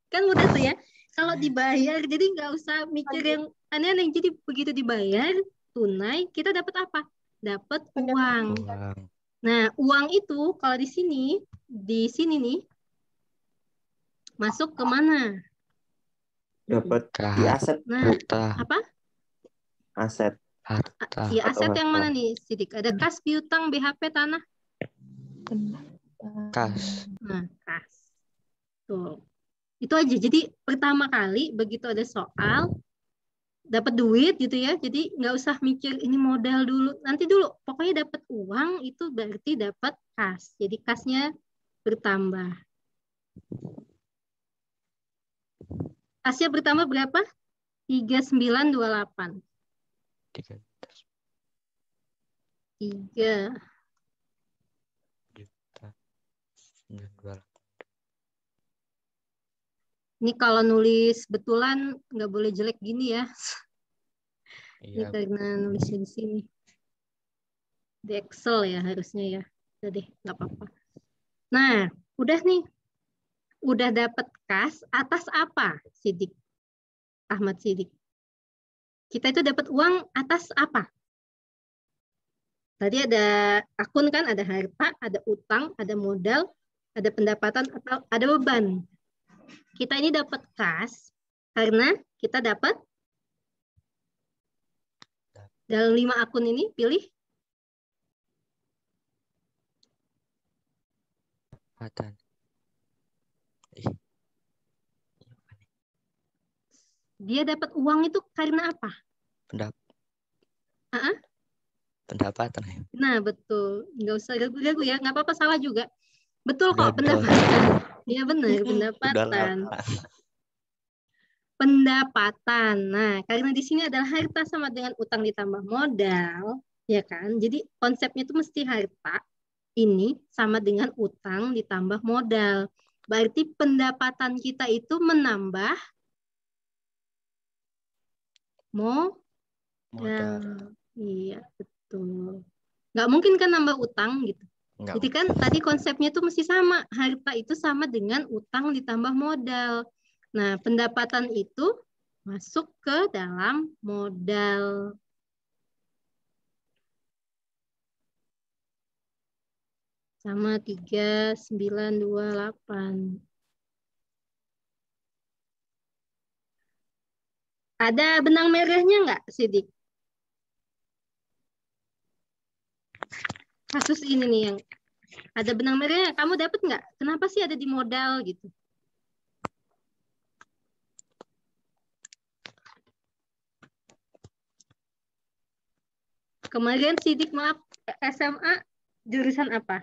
Speaker 1: Kan mudah tuh ya. Kalau dibayar, jadi nggak usah mikir yang aneh-aneh. Jadi begitu dibayar tunai, kita dapat apa? Dapat uang. Nah, uang itu kalau di sini nih, masuk ke mana?
Speaker 5: Dapat di aset.
Speaker 1: Nah,
Speaker 3: harta.
Speaker 1: apa?
Speaker 5: Aset.
Speaker 3: Harta.
Speaker 1: Ya, aset
Speaker 5: Atau
Speaker 1: yang
Speaker 5: harta.
Speaker 1: mana nih, Sidik? Ada kas, piutang, BHP, tanah?
Speaker 3: Kas.
Speaker 1: Nah, kas. Tuh. Itu aja. Jadi pertama kali begitu ada soal, dapat duit gitu ya. Jadi nggak usah mikir ini modal dulu. Nanti dulu. Pokoknya dapat uang itu berarti dapat kas. Jadi kasnya bertambah. Kasnya bertambah berapa? 3928.
Speaker 3: 3
Speaker 1: 3.
Speaker 3: juta 928.
Speaker 1: Ini kalau nulis betulan nggak boleh jelek gini ya. Ini
Speaker 3: Iya.
Speaker 1: karena nulisnya di sini. Di Excel ya harusnya ya. Udah deh, nggak apa-apa. Nah, udah nih. Udah dapat kas atas apa, Sidik? Ahmad Sidik. Kita itu dapat uang atas apa? Tadi ada akun kan, ada harta, ada utang, ada modal, ada pendapatan, atau ada beban. Kita ini dapat kas karena kita dapat dalam 5 akun ini pilih
Speaker 3: Pendapatan.
Speaker 1: dia dapat uang itu karena apa?
Speaker 3: Pendapatan.
Speaker 1: Nah, betul. Nggak usah ragu-ragu ya. Nggak apa-apa, salah juga. Betul
Speaker 3: Udah
Speaker 1: kok, pendapatan. Iya benar,
Speaker 3: Udah
Speaker 1: pendapatan.
Speaker 3: lama.
Speaker 1: Pendapatan. Nah, karena di sini adalah harta sama dengan utang ditambah modal, ya kan? Jadi konsepnya itu mesti harta ini sama dengan utang ditambah modal. Berarti pendapatan kita itu menambah modal. Iya, betul. Nggak mungkin kan nambah utang gitu.
Speaker 3: Enggak.
Speaker 1: Jadi kan tadi konsepnya itu mesti sama. Harta itu sama dengan utang ditambah modal. Nah, pendapatan itu masuk ke dalam modal. Sama 3928. Ada benang merahnya nggak, Sidik? Kasus ini nih yang ada benang merahnya. Kamu dapat nggak? Kenapa sih ada di modal gitu? Kemarin Sidik maaf SMA jurusan apa?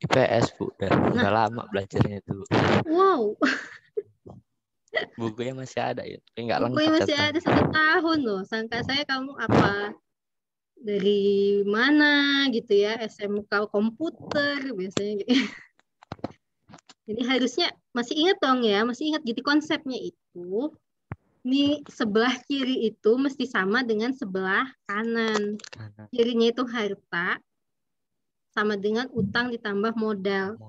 Speaker 3: IPS, Bu. Udah lama belajarnya itu.
Speaker 1: Wow,
Speaker 3: Bukunya masih ada ya. Tapi nggak lengkap.
Speaker 1: bukunya masih ada 1 tahun loh. Sangka saya kamu apa? Dari mana gitu ya? SMK komputer biasanya gitu. Jadi harusnya masih ingat dong ya, masih ingat. Jadi konsepnya itu, ini sebelah kiri itu mesti sama dengan sebelah kanan. Kirinya itu harta, sama dengan utang ditambah modal.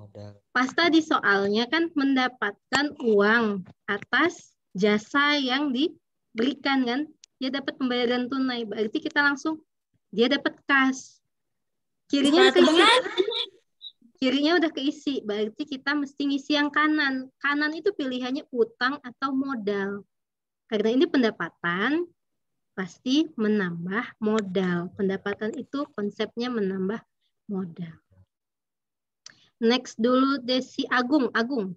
Speaker 1: Pas tadi soalnya kan mendapatkan uang atas jasa yang diberikan kan. Dia dapat pembayaran tunai, berarti kita langsung, dia dapat kas. Kirinya udah keisi. Kirinya udah keisi, berarti kita mesti ngisi yang kanan. Kanan itu pilihannya utang atau modal. Karena ini pendapatan, pasti menambah modal. Pendapatan itu konsepnya menambah modal. Next dulu Desi Agung. Agung.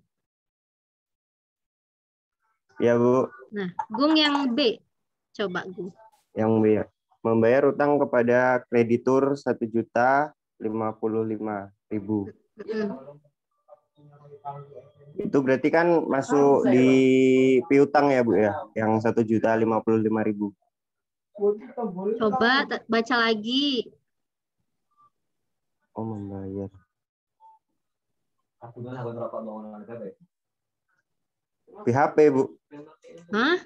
Speaker 5: Ya, Bu.
Speaker 1: Nah, Gung yang B. Coba, Gung.
Speaker 5: Yang B ya. Membayar utang kepada kreditur 1.055.000. Itu berarti kan masuk di piutang ya, Bu ya, yang 1.055.000.
Speaker 1: Coba baca lagi.
Speaker 5: Oh, membayar. PHP, Bu.
Speaker 1: Hah?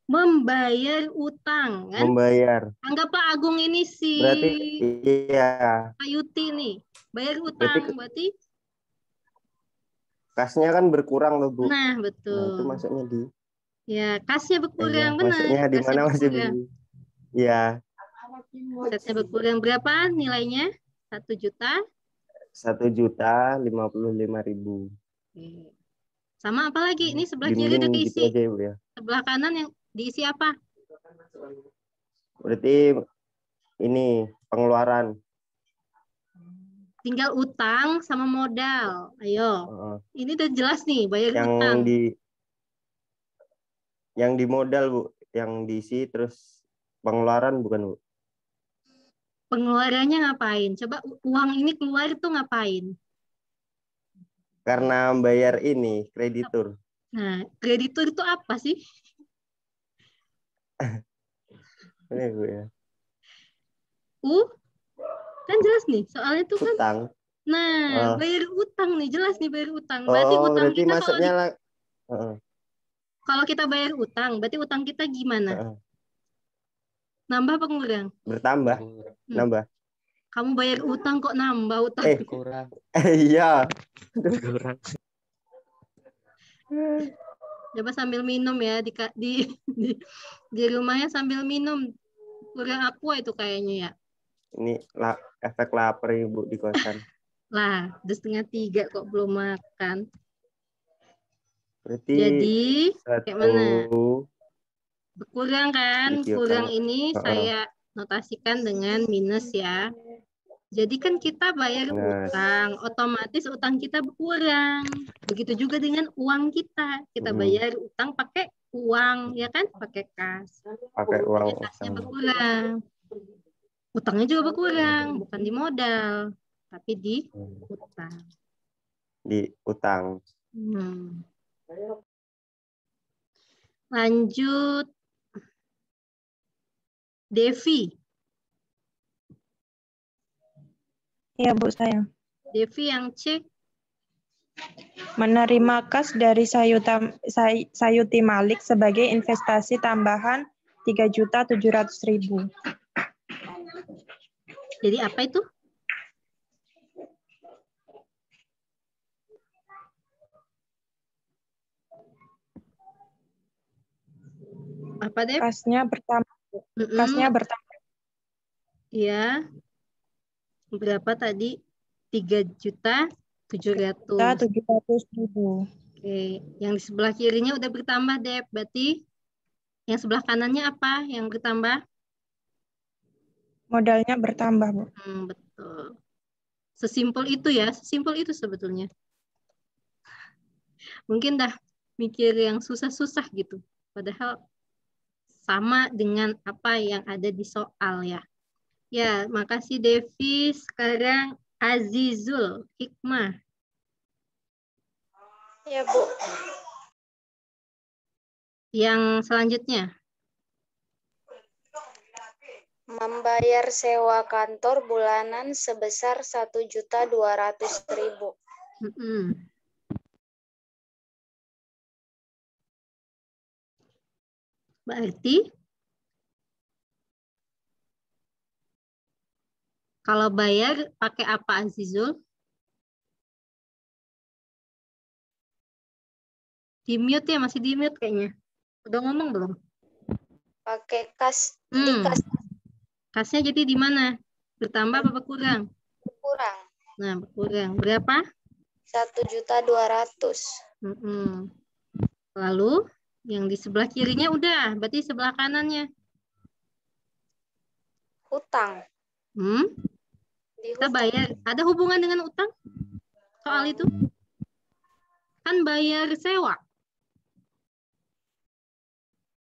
Speaker 1: Membayar utang kan?
Speaker 5: Membayar.
Speaker 1: Anggaplah Agung ini si
Speaker 5: Berarti iya.
Speaker 1: Ayuti nih. Bayar utang berarti
Speaker 5: kasnya kan berkurang loh, Bu.
Speaker 1: Nah, betul.
Speaker 5: Nah, itu masuknya di
Speaker 1: ya, kasnya berkurang, benar.
Speaker 5: Masuknya di mana masih
Speaker 1: berkurang.
Speaker 5: Iya.
Speaker 1: Asetnya berkurang berapa nilainya? 1 juta?
Speaker 5: 1.055.000.
Speaker 1: Sama apa lagi? Ini sebelah kiri udah keisi.
Speaker 5: Gitu aja, Bu ya.
Speaker 1: Sebelah kanan yang diisi apa?
Speaker 5: Berarti ini pengeluaran.
Speaker 1: Tinggal utang sama modal. Ayo. Ini udah jelas nih, bayar utang.
Speaker 5: Yang di modal, Bu. Yang diisi terus pengeluaran bukan, Bu?
Speaker 1: Pengeluarannya ngapain? Coba uang ini keluar itu ngapain?
Speaker 5: Karena bayar ini, kreditur.
Speaker 1: Nah, kreditur itu apa sih?
Speaker 5: Ini, Bu ya.
Speaker 1: Kan jelas nih, soalnya itu kan
Speaker 5: utang.
Speaker 1: Nah, bayar utang nih, jelas nih bayar utang. Berarti utang
Speaker 5: berarti
Speaker 1: kita
Speaker 5: masuknya
Speaker 1: kalau kita bayar utang, berarti utang kita gimana? Nambah apa kurang?
Speaker 5: Bertambah. Nambah.
Speaker 1: Kamu bayar utang kok nambah utang?
Speaker 3: Kurang.
Speaker 5: Iya.
Speaker 3: Kurang.
Speaker 1: Coba sambil minum ya di rumahnya sambil minum. Kurang aqua itu kayaknya ya.
Speaker 5: Ini efek lapar Ibu di kosan.
Speaker 1: Lah, udah 2:30 kok belum makan.
Speaker 5: Berarti
Speaker 1: Jadi kayak mana? Berkurang kan?
Speaker 5: dipiutang.
Speaker 1: Kurang ini
Speaker 5: Heeh.
Speaker 1: saya notasikan dengan minus ya. Jadi kan kita bayar
Speaker 5: Minus.
Speaker 1: utang, otomatis utang kita berkurang. Begitu juga dengan uang kita. Kita bayar utang pakai uang, ya kan? Pakai kas.
Speaker 5: Pakai uang
Speaker 1: Jadi kasnya
Speaker 5: utang.
Speaker 1: berkurang. Utangnya juga berkurang, bukan di modal, tapi di utang.
Speaker 5: Di utang.
Speaker 1: Lanjut, Devi.
Speaker 6: Ya, Bu, saya.
Speaker 1: Devi yang cek.
Speaker 6: Menerima kas dari Sayuti Malik sebagai investasi tambahan 3.700.000.
Speaker 1: Jadi apa itu? Apa deh?
Speaker 6: Kasnya bertambah. Kasnya bertambah.
Speaker 1: Iya. Berapa tadi? 3.700.000.
Speaker 6: 700.000.
Speaker 1: Oke, yang di sebelah kirinya udah bertambah, Dep. Berarti yang sebelah kanannya apa yang bertambah?
Speaker 6: Modalnya bertambah, Bu.
Speaker 1: Betul. Sesimpel itu ya, sesimpel itu sebetulnya. Mungkin dah mikir yang susah-susah gitu. Padahal sama dengan apa yang ada di soal ya. Ya, makasih Devi. Sekarang Azizul Hikmah.
Speaker 7: Ya, Bu.
Speaker 1: Yang selanjutnya.
Speaker 7: Membayar sewa kantor bulanan sebesar 1.200.000.
Speaker 1: Berarti kalau bayar pakai apa Azizul? Di mute ya, masih di mute kayaknya. Udah ngomong belum?
Speaker 7: Pakai kas. Di kas.
Speaker 1: Kasnya jadi di mana? Bertambah apa berkurang?
Speaker 7: Berkurang.
Speaker 1: Nah, berkurang. Berapa?
Speaker 7: 1.200.000.
Speaker 1: Lalu yang di sebelah kirinya udah, berarti sebelah kanannya.
Speaker 7: Hutang.
Speaker 1: Kita bayar. Ada hubungan dengan utang? Soal itu? Kan bayar sewa.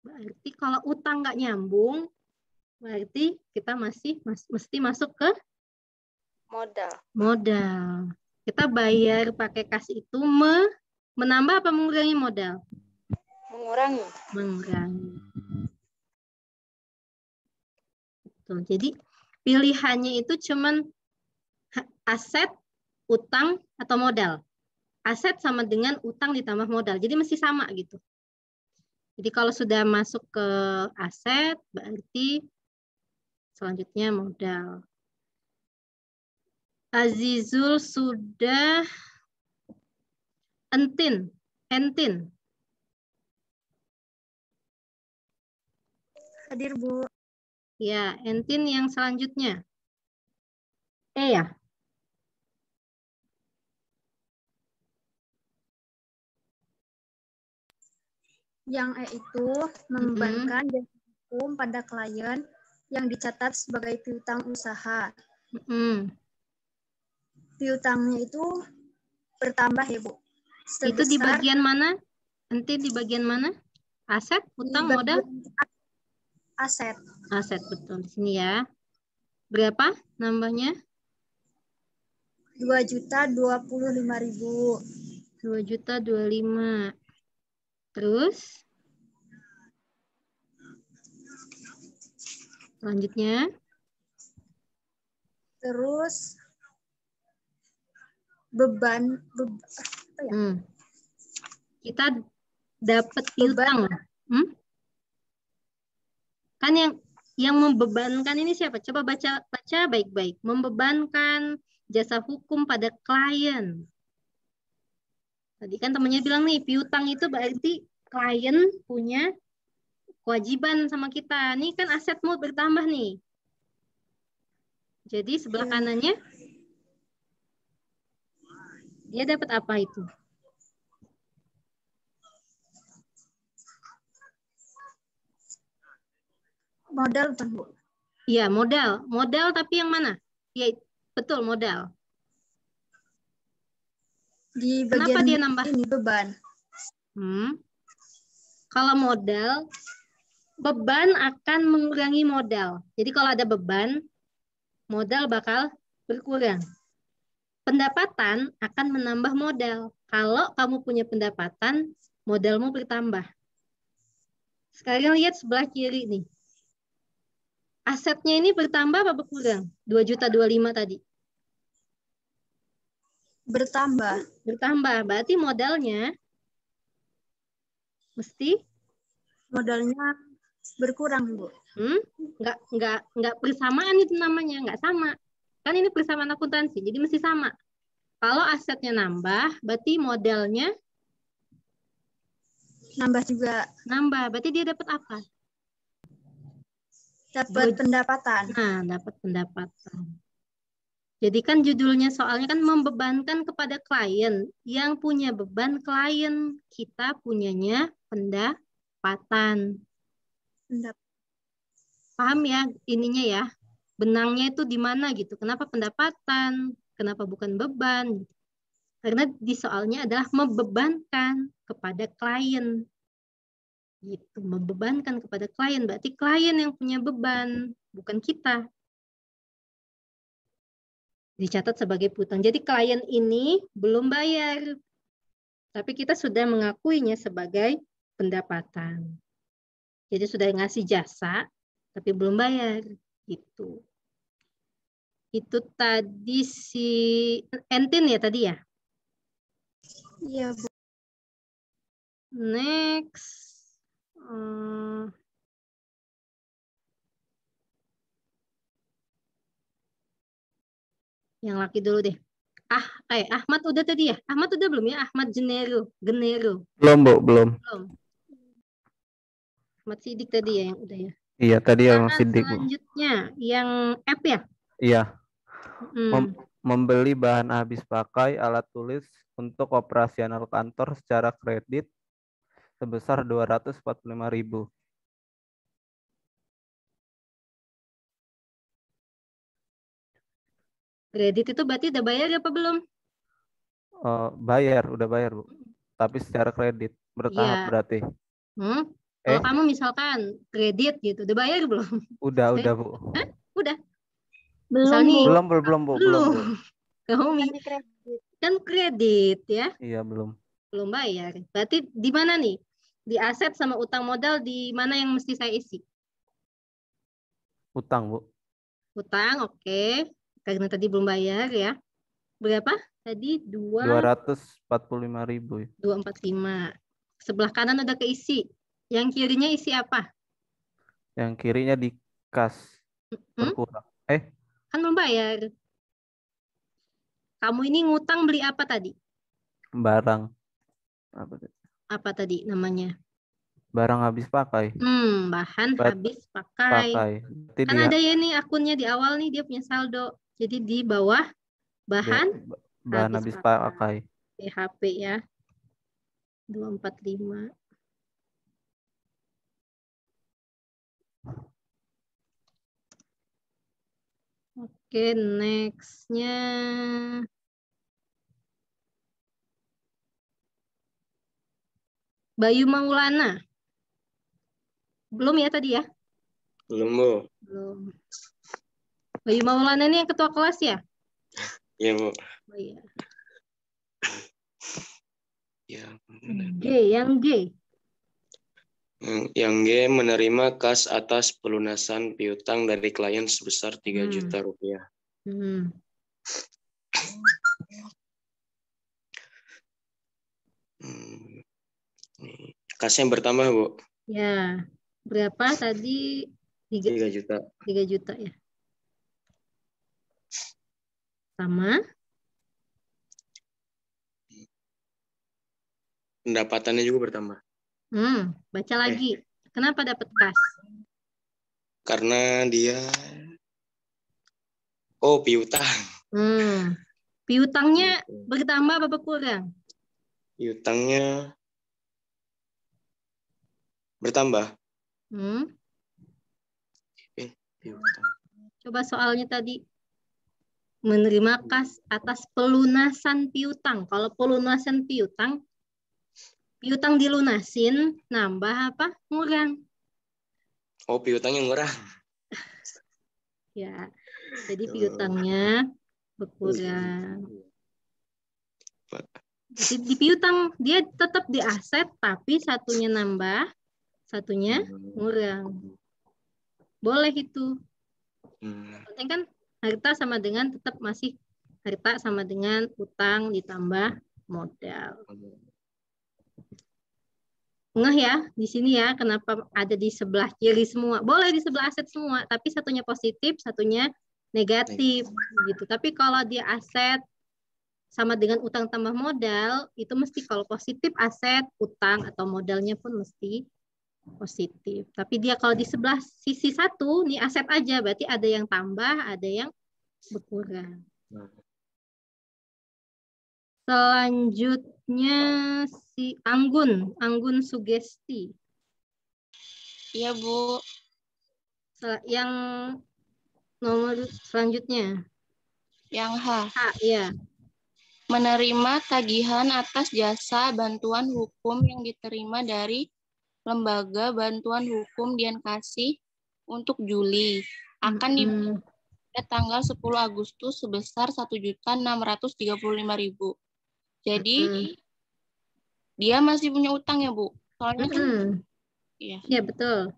Speaker 1: Berarti kalau utang nggak nyambung, berarti kita mesti masuk ke modal. Kita bayar pakai kas itu menambah apa mengurangi modal?
Speaker 7: Mengurangi.
Speaker 1: Betul. Jadi pilihannya itu cuman aset, utang, atau modal. Aset sama dengan utang ditambah modal. Jadi mesti sama gitu. Jadi kalau sudah masuk ke aset, berarti selanjutnya modal. Azizul sudah Entin.
Speaker 8: Hadir, Bu.
Speaker 1: Ya, Entin yang selanjutnya. Ya.
Speaker 8: Yang itu membebankan jasa hukum pada klien yang dicatat sebagai piutang usaha. Piutangnya itu bertambah ya, Bu.
Speaker 1: Itu di bagian mana? Entin di bagian mana? Aset, utang, modal?
Speaker 8: Aset.
Speaker 1: Aset, betul. Di sini ya. Berapa nambahnya?
Speaker 8: 2.025.000.
Speaker 1: 2.025.000. Terus? Selanjutnya?
Speaker 8: Terus beban apa ya?
Speaker 1: Kita dapat piutang. Kan yang membebankan ini siapa? Coba baca baik-baik. Membebankan jasa hukum pada klien. Tadi kan temannya bilang nih, piutang itu berarti klien punya kewajiban sama kita. Nih kan asetmu bertambah nih. Jadi sebelah kanannya dia dapat apa itu?
Speaker 8: Modal bukan, Bu?
Speaker 1: Iya, modal. Modal tapi yang mana? Ya, betul, modal.
Speaker 8: Di
Speaker 1: Kenapa
Speaker 8: bagian
Speaker 1: dia nambah?
Speaker 8: ini beban.
Speaker 1: Kalau modal, beban akan mengurangi modal. Jadi kalau ada beban, modal bakal berkurang. Pendapatan akan menambah modal. Kalau kamu punya pendapatan, modalmu bertambah. Sekarang lihat sebelah kiri nih. Asetnya ini bertambah apa berkurang? 2.025 tadi.
Speaker 8: Bertambah.
Speaker 1: Bertambah. Berarti modalnya mesti
Speaker 8: Modalnya berkurang, Bu.
Speaker 1: Nggak bersamaan itu namanya, nggak sama. Kan ini persamaan akuntansi, jadi mesti sama. Kalau asetnya nambah, berarti modalnya
Speaker 8: nambah juga.
Speaker 1: Nambah, berarti dia dapat apa?
Speaker 8: Dapat pendapatan.
Speaker 1: Nah, dapat pendapatan. Jadi kan judulnya soalnya kan membebankan kepada klien. Yang punya beban klien, kita punyanya pendapatan. Paham ya ininya ya? Benangnya itu di mana gitu. Kenapa pendapatan? Kenapa bukan beban? Karena di soalnya adalah membebankan kepada klien. Gitu, membebankan kepada klien. Berarti klien yang punya beban, bukan kita. Dicatat sebagai piutang. Jadi klien ini belum bayar. Tapi kita sudah mengakuinya sebagai pendapatan. Jadi sudah ngasih jasa, tapi belum bayar. Gitu. Itu tadi si Entin ya tadi ya?
Speaker 8: Iya, Bu.
Speaker 1: Next. Yang laki dulu deh. Ahmad udah tadi ya? Ahmad udah belum ya? Ahmad Genero.
Speaker 9: Belum, Bu, belum.
Speaker 1: Ahmad Sidik tadi ya yang udah ya?
Speaker 9: Iya, tadi yang Sidik, Bu.
Speaker 1: Selanjutnya, yang F ya?
Speaker 9: Iya. Membeli bahan habis pakai alat tulis untuk operasional kantor secara kredit sebesar 245.000.
Speaker 1: Kredit itu berarti udah bayar apa belum?
Speaker 9: Udah bayar, Bu. Tapi secara kredit, bertahap berarti.
Speaker 1: Kalau kamu misalkan kredit gitu, udah bayar belum?
Speaker 9: Udah, Bu.
Speaker 1: Hah? Udah.
Speaker 9: Belum, Bu.
Speaker 1: Kamu kan kredit ya?
Speaker 9: Iya, belum.
Speaker 1: Belum bayar. Berarti di mana nih? Di aset sama utang modal di mana yang mesti saya isi?
Speaker 9: Utang, Bu.
Speaker 1: Utang, oke. Karena tadi belum bayar ya. Berapa? Tadi
Speaker 9: 245.000.
Speaker 1: 245. Sebelah kanan udah keisi. Yang kirinya isi apa?
Speaker 9: Yang kirinya di kas. Berkurang.
Speaker 1: Kan belum bayar. Kamu ini ngutang beli apa tadi?
Speaker 9: Barang.
Speaker 1: Apa tadi namanya?
Speaker 9: Barang habis pakai.
Speaker 1: Bahan habis pakai. Kan ada ya nih akunnya di awal nih dia punya saldo. Jadi di bawah bahan
Speaker 9: habis pakai.
Speaker 1: BHP ya. 245. Oke, next-nya. Bayu Maulana. Belum ya tadi ya?
Speaker 10: Belum, Bu.
Speaker 1: Belum. Bayu Maulana ini yang ketua kelas ya?
Speaker 10: Iya, Bu.
Speaker 1: Oh iya.
Speaker 10: Ya.
Speaker 1: Yang G.
Speaker 10: Yang G menerima kas atas pelunasan piutang dari klien sebesar 3 juta rupiah. Kasnya bertambah, Bu.
Speaker 1: Ya. Berapa tadi?
Speaker 10: 3 juta.
Speaker 1: 3 juta ya. Sama.
Speaker 10: Pendapatannya juga bertambah.
Speaker 1: Baca lagi. Kenapa dapat kas?
Speaker 10: Karena dia piutang.
Speaker 1: Piutangnya bertambah apa berkurang?
Speaker 10: Piutangnya bertambah. piutang.
Speaker 1: Coba soalnya tadi. Menerima kas atas pelunasan piutang. Kalau pelunasan piutang dilunasin, nambah apa? Ngurang.
Speaker 10: Oh, piutangnya ngurang.
Speaker 1: Ya, jadi piutangnya berkurang. Jadi di piutang dia tetap di aset, tapi satunya nambah, satunya ngurang. Boleh itu. Penting kan harta sama dengan tetap masih harta sama dengan utang ditambah modal. Ngeh ya di sini ya kenapa ada di sebelah kiri semua. Boleh di sebelah aset semua, tapi satunya positif, satunya negatif gitu. Tapi kalau dia aset sama dengan utang tambah modal, itu mesti kalau positif aset, utang atau modalnya pun mesti positif. Tapi dia kalau di sebelah sisi satu, nih aset aja, berarti ada yang tambah, ada yang berkurang. Selanjutnya si Anggun Sugesti.
Speaker 2: Iya, Bu.
Speaker 1: Yang nomor selanjutnya.
Speaker 2: Yang H.
Speaker 1: Ya.
Speaker 2: Menerima tagihan atas jasa bantuan hukum yang diterima dari Lembaga Bantuan Hukum Dian Kasih untuk Juli akan dibayar pada tanggal 10 Agustus sebesar 1.635.000. Jadi dia masih punya utang ya, Bu? Soalnya kan
Speaker 1: iya betul.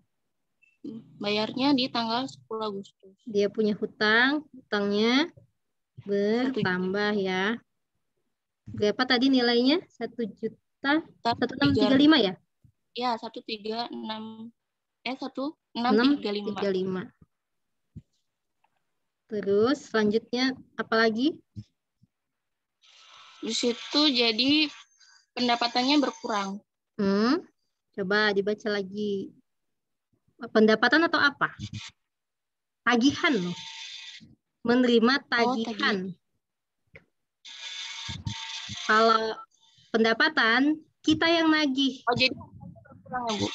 Speaker 2: Bayarnya di tanggal 10 Agustus.
Speaker 1: Dia punya hutangnya bertambah ya. Berapa tadi nilainya? 1.1635 ya?
Speaker 2: Ya, 1635.
Speaker 1: Terus selanjutnya apa lagi?
Speaker 2: Di situ jadi pendapatannya berkurang.
Speaker 1: Coba dibaca lagi. Pendapatan atau apa? Tagihan loh. Menerima tagihan. Kalau pendapatan kita yang nagih.
Speaker 2: Oh, jadi berkurang ya, Bu?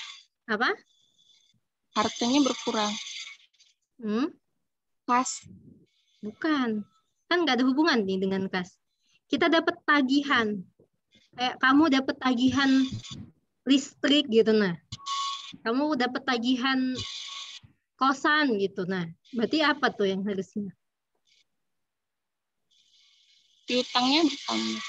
Speaker 1: Apa?
Speaker 2: Hartanya berkurang. Kas.
Speaker 1: Bukan. Kan nggak ada hubungan nih dengan kas. Kita dapat tagihan. Kayak kamu dapat tagihan listrik gitu, nah. Kamu dapat tagihan kosan gitu, nah. Berarti apa tuh yang harusnya?
Speaker 2: Piutangnya bertambah.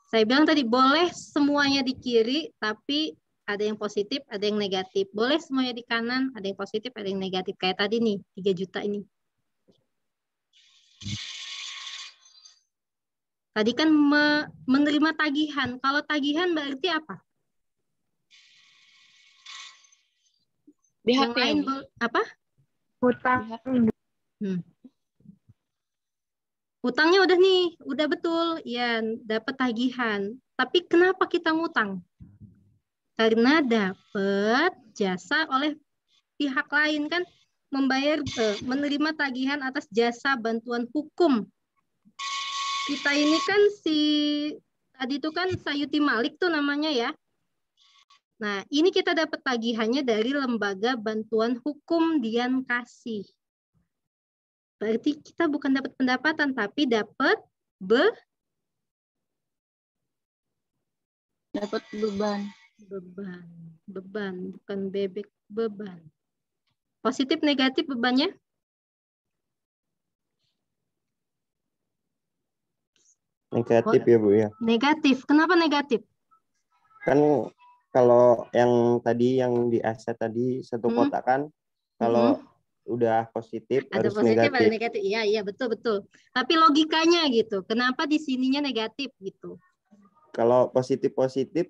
Speaker 1: Saya bilang tadi boleh semuanya di kiri, tapi ada yang positif, ada yang negatif. Boleh semuanya di kanan, ada yang positif, ada yang negatif. Kayak tadi nih, 3 juta ini. Tadi kan menerima tagihan. Kalau tagihan berarti apa?
Speaker 2: BHP.
Speaker 1: Yang lain apa?
Speaker 6: Hutang.
Speaker 1: Utangnya udah nih, udah betul. Ya, dapat tagihan. Tapi kenapa kita ngutang? Karena dapat jasa oleh pihak lain kan menerima tagihan atas jasa bantuan hukum. Kita ini kan tadi itu kan Sayuti Malik tuh namanya ya. Nah, ini kita dapat tagihannya dari Lembaga Bantuan Hukum Dian Kasih. Berarti kita bukan dapat pendapatan, tapi dapat
Speaker 2: beban.
Speaker 1: Beban, bukan bebek, beban. Positif, negatif bebannya?
Speaker 5: Negatif ya, Bu ya.
Speaker 1: Negatif. Kenapa negatif?
Speaker 5: Kan kalau yang tadi yang di aset tadi satu kotak kan, kalau udah positif
Speaker 1: ada
Speaker 5: harus
Speaker 1: positif,
Speaker 5: negatif.
Speaker 1: ada negatif. Iya, betul. Tapi logikanya gitu. Kenapa di sininya negatif gitu? Kalau
Speaker 5: positif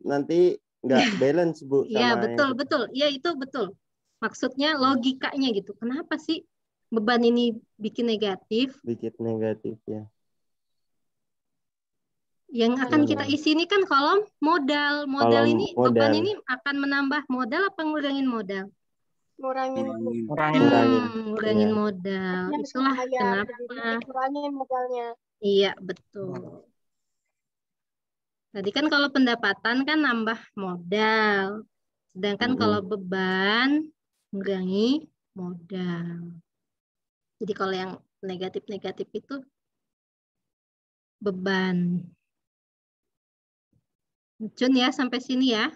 Speaker 5: nanti nggak balance, Bu.
Speaker 1: Iya, betul. Iya, itu betul. Maksudnya logikanya gitu. Kenapa sih beban ini bikin negatif?
Speaker 5: Bikin negatif ya.
Speaker 1: Yang akan kita isi ini kan kolom modal. Modal ini, beban ini akan menambah modal apa ngurangin modal? Ngurangin modal. Itulah kenapa.
Speaker 7: Ngurangin modalnya.
Speaker 1: Iya, betul. Tadi kan kalau pendapatan kan nambah modal. Sedangkan kalau beban ngurangi modal. Jadi kalau yang negatif-negatif itu beban. Cun ya, sampai sini ya.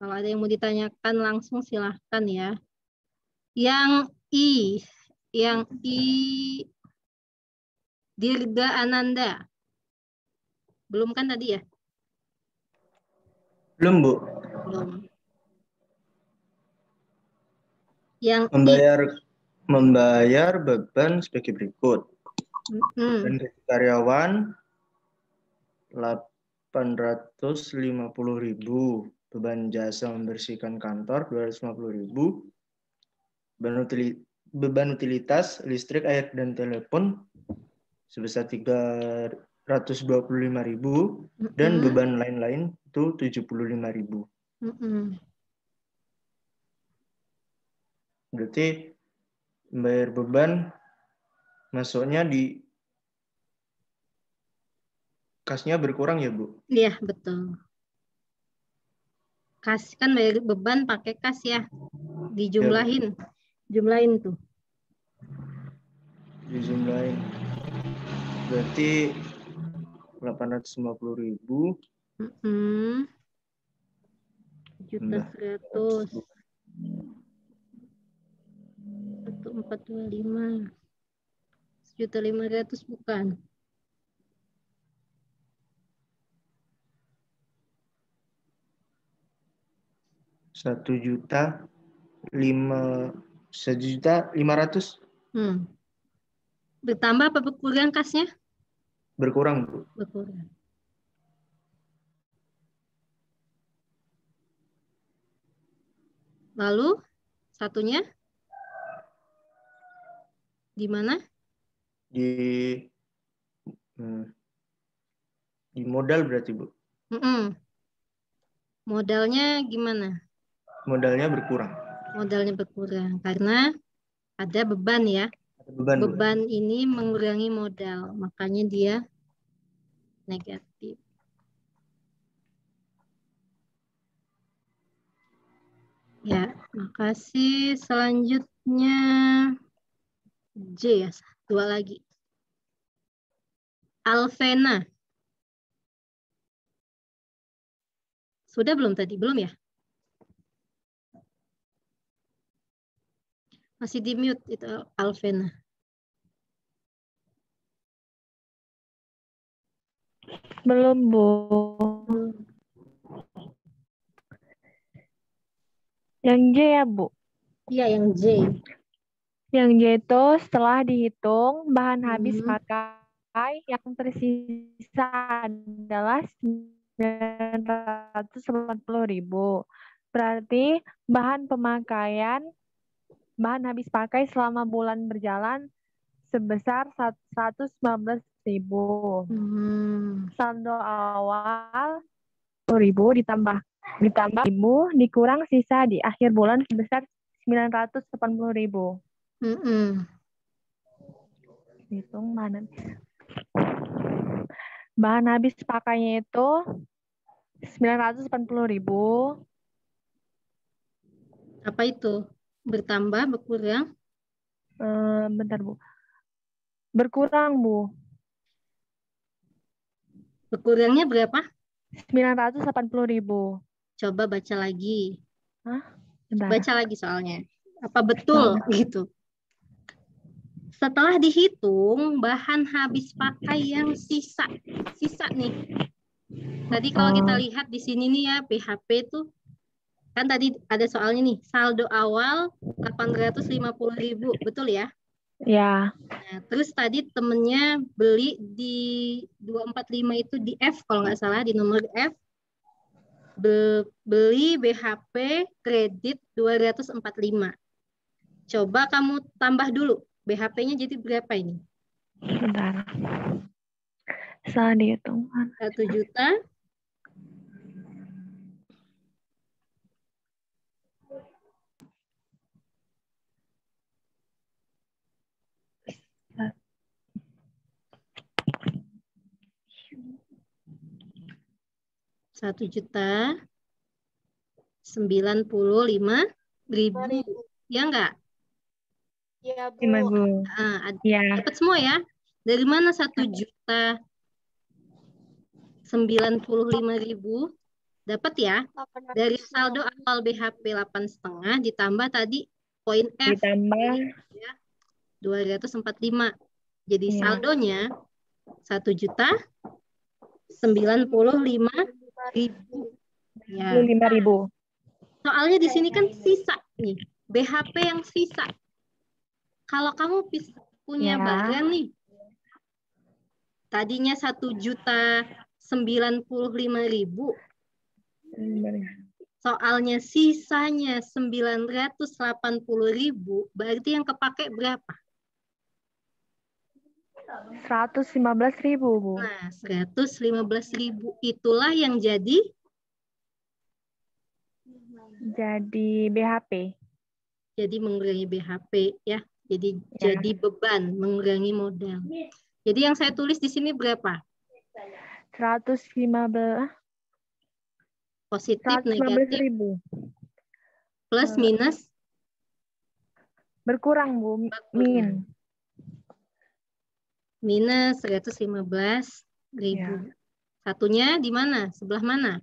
Speaker 1: Kalau ada yang mau ditanyakan langsung silahkan ya. Yang I, Dirga Ananda. Belum kan tadi ya?
Speaker 11: Belum, Bu.
Speaker 1: Belum. Yang
Speaker 11: membayar beban sebagai berikut. Dan karyawan 850.000, beban jasa membersihkan kantor 250.000, beban utilitas listrik, air dan telepon sebesar 325.000 dan beban lain-lain itu 75.000. Berarti membayar beban masuknya di kasnya berkurang ya, Bu?
Speaker 1: Iya, betul. Kas kan bayar beban pakai kas ya. Dijumlahin. Jumlahin tuh.
Speaker 11: Dijumlahin. Berarti 850.000.
Speaker 1: 700. 1425. 1.500.000 bukan.
Speaker 11: $1.500.000.
Speaker 1: Bertambah apa berkurang kasnya?
Speaker 11: Berkurang, Bu.
Speaker 1: Berkurang. Lalu satunya di mana?
Speaker 11: Di modal berarti, Bu.
Speaker 1: Modalnya gimana?
Speaker 11: Modalnya berkurang.
Speaker 1: Modalnya berkurang karena ada beban ya. Beban ini mengurangi modal, makanya dia negatif. Ya, makasih. Selanjutnya J ya, 2 lagi. Alvena. Sudah belum tadi? Belum ya? Masih di mute itu Alvena.
Speaker 6: Belum, Bu. Yang J ya, Bu?
Speaker 1: Iya, yang J.
Speaker 6: Yang J itu setelah dihitung bahan habis pakai yang tersisa adalah 980.000. Berarti bahan habis pakai selama bulan berjalan sebesar 119.000. Saldo awal 10.000 ditambah 1.000 dikurang sisa di akhir bulan sebesar 980.000. Hitung mana? Bahan habis pakainya itu 980.000.
Speaker 1: Apa itu? Bertambah, berkurang?
Speaker 6: Bentar, Bu. Berkurang, Bu.
Speaker 1: Berkurangnya berapa?
Speaker 6: 980.000.
Speaker 1: Coba baca lagi.
Speaker 6: Bentar.
Speaker 1: Baca lagi soalnya. Apa betul gitu? Setelah dihitung bahan habis pakai yang sisa nih. Tadi kalau kita lihat di sini nih ya, BHP itu kan tadi ada soalnya nih, saldo awal 850.000, betul ya?
Speaker 6: Ya.
Speaker 1: Nah, terus tadi temennya beli di 245 itu di F kalau nggak salah, di nomor F. Beli BHP kredit 245. Coba kamu tambah dulu. BHP-nya jadi berapa ini?
Speaker 6: Bentar. Salah dihitung.
Speaker 1: 1 juta. Rp1.095.000. Ya enggak?
Speaker 7: Iya, Bu.
Speaker 6: Terima, Bu. Ya.
Speaker 1: Dapat semua ya? Dari mana 1.095.000? Dapat ya? Dari saldo awal BHP 8,5 ditambah tadi poin F.
Speaker 6: Ditambah
Speaker 1: Ya, 245. Jadi
Speaker 6: Iya.
Speaker 1: saldonya 1.095.000. Ya.
Speaker 6: 25.000.
Speaker 1: Soalnya di sini kan sisa nih, BHP yang sisa. Kalau kamu punya
Speaker 6: Ya.
Speaker 1: barang nih, tadinya 1.095.000, soalnya sisanya 980.000, berarti yang kepake berapa?
Speaker 6: 115.000, Bu.
Speaker 1: Nah, 115.000 itulah yang jadi
Speaker 6: BHP.
Speaker 1: Jadi mengurangi BHP ya. Jadi beban, mengurangi modal. Jadi yang saya tulis di sini berapa?
Speaker 6: 115.
Speaker 1: Positif, negatif,
Speaker 6: 115.000.
Speaker 1: plus, minus?
Speaker 6: Berkurang, Bu.
Speaker 1: Minus 115.000.
Speaker 6: Ya.
Speaker 1: Satunya di mana? Sebelah mana?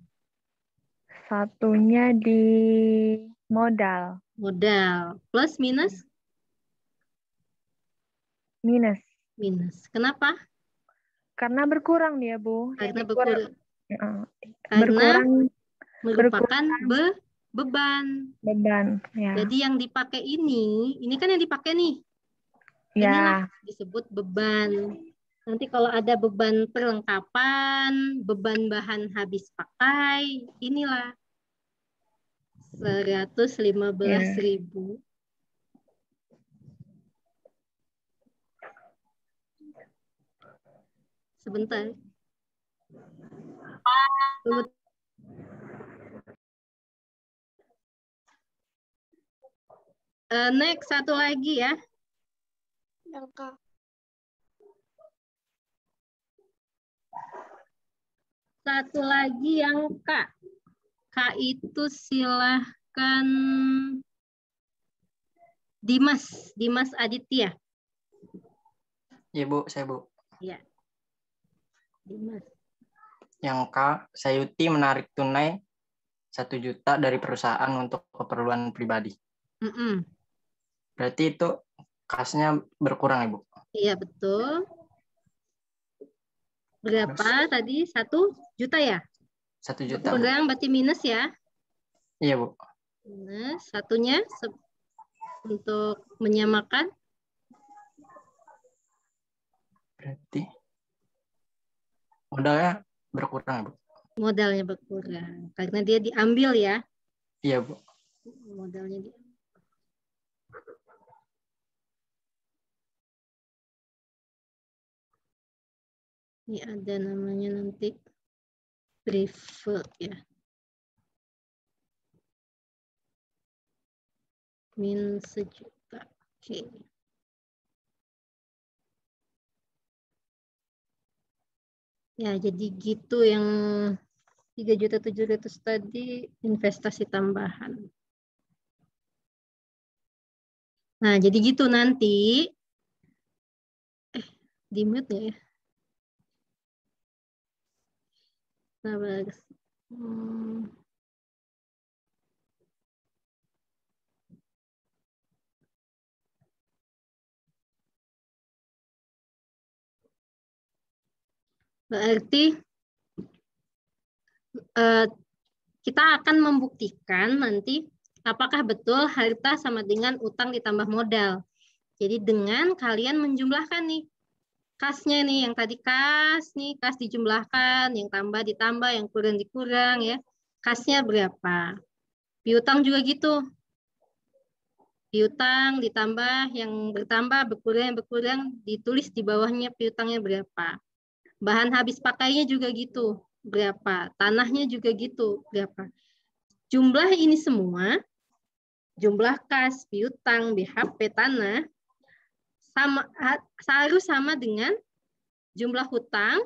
Speaker 6: Satunya di modal.
Speaker 1: Modal. Plus, minus?
Speaker 6: Minus.
Speaker 1: Minus. Kenapa?
Speaker 6: Karena berkurang dia, Bu.
Speaker 1: Karena berkurang.
Speaker 6: Berkurang.
Speaker 1: Merupakan beban.
Speaker 6: Beban, ya.
Speaker 1: Jadi yang dipakai ini kan yang dipakai nih.
Speaker 6: Ya.
Speaker 1: Inilah disebut beban. Nanti kalau ada beban perlengkapan, beban bahan habis pakai, inilah 115.000. Sebentar. Next, satu lagi ya.
Speaker 7: Yang K.
Speaker 1: Satu lagi yang K. K itu silahkan Dimas Aditya.
Speaker 12: Iya, Bu, saya, Bu.
Speaker 1: Iya. Dimas.
Speaker 12: Yang K, Sayuti menarik tunai 1 juta dari perusahaan untuk keperluan pribadi. Berarti itu kasnya berkurang, Ibu?
Speaker 1: Iya, betul. Berapa tadi? 1 juta ya?
Speaker 12: 1 juta,
Speaker 1: Pegang
Speaker 12: Bu.
Speaker 1: berarti minus ya?
Speaker 12: Iya, Bu.
Speaker 1: Minus. Satunya untuk menyamakan?
Speaker 12: Berarti modalnya berkurang, Bu.
Speaker 1: Modalnya berkurang. Karena dia diambil ya?
Speaker 12: Iya, Bu.
Speaker 1: Modalnya diambil. Ini ada namanya nanti prefer ya. Min 1 juta. Oke. Ya, jadi gitu yang 3.700.000 tadi investasi tambahan. Nah, jadi gitu nanti. Di mute ya? Sabar. Berarti kita akan membuktikan nanti apakah betul harta sama dengan utang ditambah modal. Jadi dengan kalian menjumlahkan nih kasnya nih, yang tadi kas nih, kas dijumlahkan, yang tambah ditambah, yang kurang dikurang ya. Kasnya berapa? Piutang juga gitu. Piutang ditambah, yang bertambah, berkurang, ditulis di bawahnya piutangnya berapa. Bahan habis pakainya juga gitu, berapa. Tanahnya juga gitu, berapa. Jumlah ini semua, jumlah kas, piutang, BHP, tanah, harus sama dengan jumlah hutang,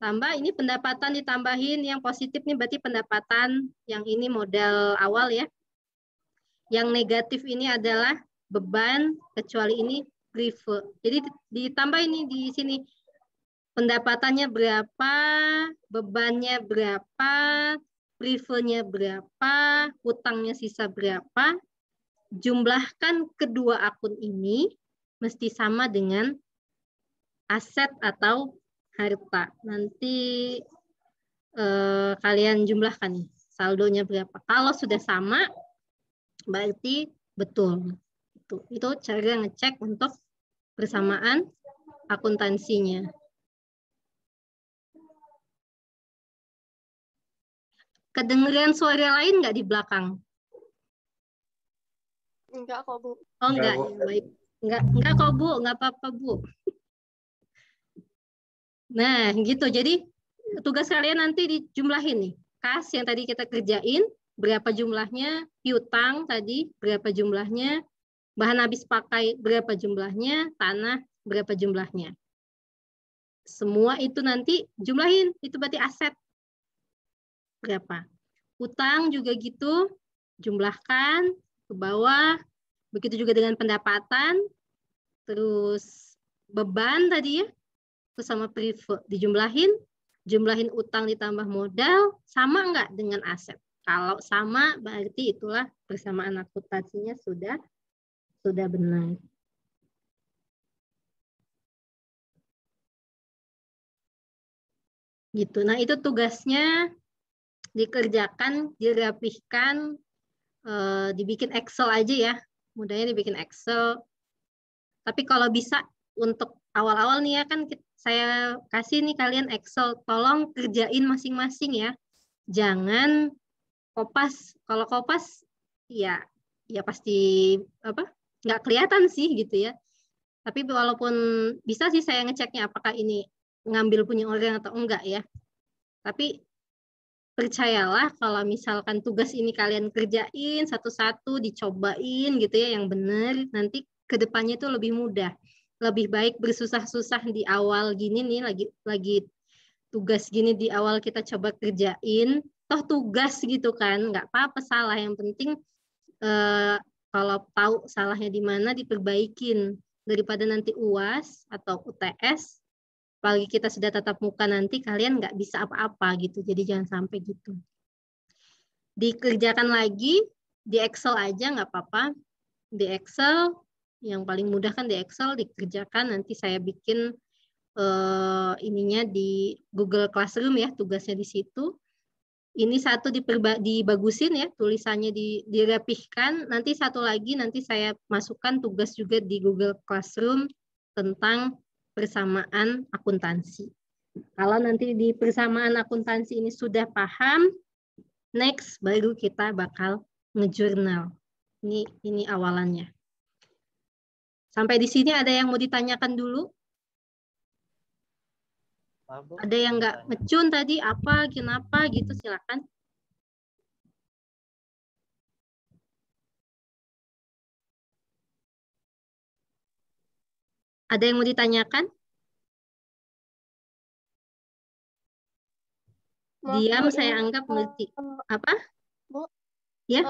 Speaker 1: tambah ini pendapatan ditambahin yang positif nih berarti pendapatan, yang ini modal awal ya. Yang negatif ini adalah beban, kecuali ini prive. Jadi ditambah ini di sini. Pendapatannya berapa, bebannya berapa, privenya berapa, hutangnya sisa berapa. Jumlahkan kedua akun ini mesti sama dengan aset atau harta. Nanti kalian jumlahkan nih saldonya berapa. Kalau sudah sama berarti betul. Itu cara ngecek untuk persamaan akuntansinya. Kedengeran suara lain nggak di belakang?
Speaker 7: Enggak kok, Bu.
Speaker 1: Oh enggak, ya, baik. Enggak kok Bu, enggak apa-apa Bu. Nah gitu, jadi tugas kalian nanti dijumlahin nih. Kas yang tadi kita kerjain, berapa jumlahnya, piutang tadi, berapa jumlahnya, bahan habis pakai, berapa jumlahnya, tanah, berapa jumlahnya. Semua itu nanti jumlahin, itu berarti aset. Berapa. Utang juga gitu, jumlahkan ke bawah. Begitu juga dengan pendapatan, terus beban tadi ya, terus sama prive dijumlahin, jumlahin utang ditambah modal, sama enggak dengan aset? Kalau sama, berarti itulah persamaan akuntansinya sudah benar. Gitu. Nah, itu tugasnya dikerjakan, dirapihkan, dibikin Excel aja ya. Mudahnya dibikin Excel. Tapi kalau bisa untuk awal-awal nih ya kan saya kasih nih kalian Excel. Tolong kerjain masing-masing ya. Jangan kopas. Kalau kopas ya pasti nggak kelihatan sih gitu ya. Tapi walaupun bisa sih saya ngeceknya apakah ini ngambil punya orang atau enggak ya. Tapi percayalah kalau misalkan tugas ini kalian kerjain satu-satu, dicobain gitu ya yang benar, nanti kedepannya itu lebih mudah. Lebih baik bersusah-susah di awal gini nih, lagi tugas gini di awal kita coba kerjain, toh tugas gitu kan, nggak apa-apa salah, yang penting kalau tahu salahnya di mana diperbaikin, daripada nanti UAS atau UTS, apalagi kita sudah tatap muka nanti kalian nggak bisa apa-apa gitu. Jadi jangan sampai gitu. Dikerjakan lagi, di Excel aja nggak apa-apa. Di Excel, yang paling mudah kan di Excel, dikerjakan. Nanti saya bikin ininya di Google Classroom ya, tugasnya di situ. Ini satu dibagusin ya, tulisannya dirapihkan. Nanti satu lagi, nanti saya masukkan tugas juga di Google Classroom tentang persamaan akuntansi. Kalau nanti di persamaan akuntansi ini sudah paham, next baru kita bakal ngejurnal. Ini awalannya. Sampai di sini ada yang mau ditanyakan dulu? Ada yang nggak ngecun tadi apa, kenapa gitu, silakan. Ada yang mau ditanyakan? Diam, saya anggap ngerti. Apa?
Speaker 7: Bu,
Speaker 1: ya?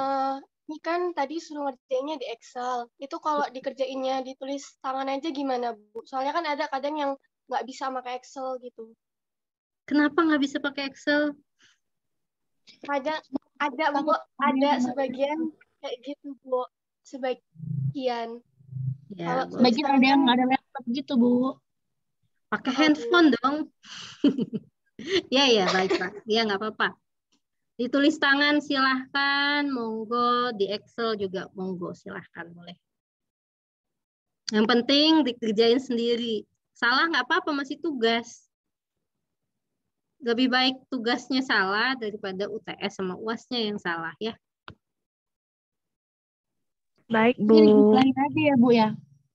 Speaker 7: Ini kan tadi suruh ngerjainnya di Excel. Itu kalau dikerjainnya ditulis tangan aja gimana, Bu? Soalnya kan ada kadang yang nggak bisa pakai Excel gitu.
Speaker 1: Kenapa nggak bisa pakai Excel?
Speaker 7: Ada Bu, ada sebagian kayak gitu, Bu. Sebagian.
Speaker 1: Ya,
Speaker 13: sebagian ada yang ada laptop gitu, Bu.
Speaker 1: Pakai handphone dong. Ya, baik Pak. Ya, nggak apa-apa. Ditulis tangan silahkan, monggo. Di Excel juga monggo, silahkan, boleh. Yang penting dikerjain sendiri. Salah nggak apa-apa, masih tugas. Lebih baik tugasnya salah daripada UTS sama UAS-nya yang salah ya.
Speaker 6: Baik, Bu.
Speaker 13: Ini dijumlahin aja ya, Bu ya?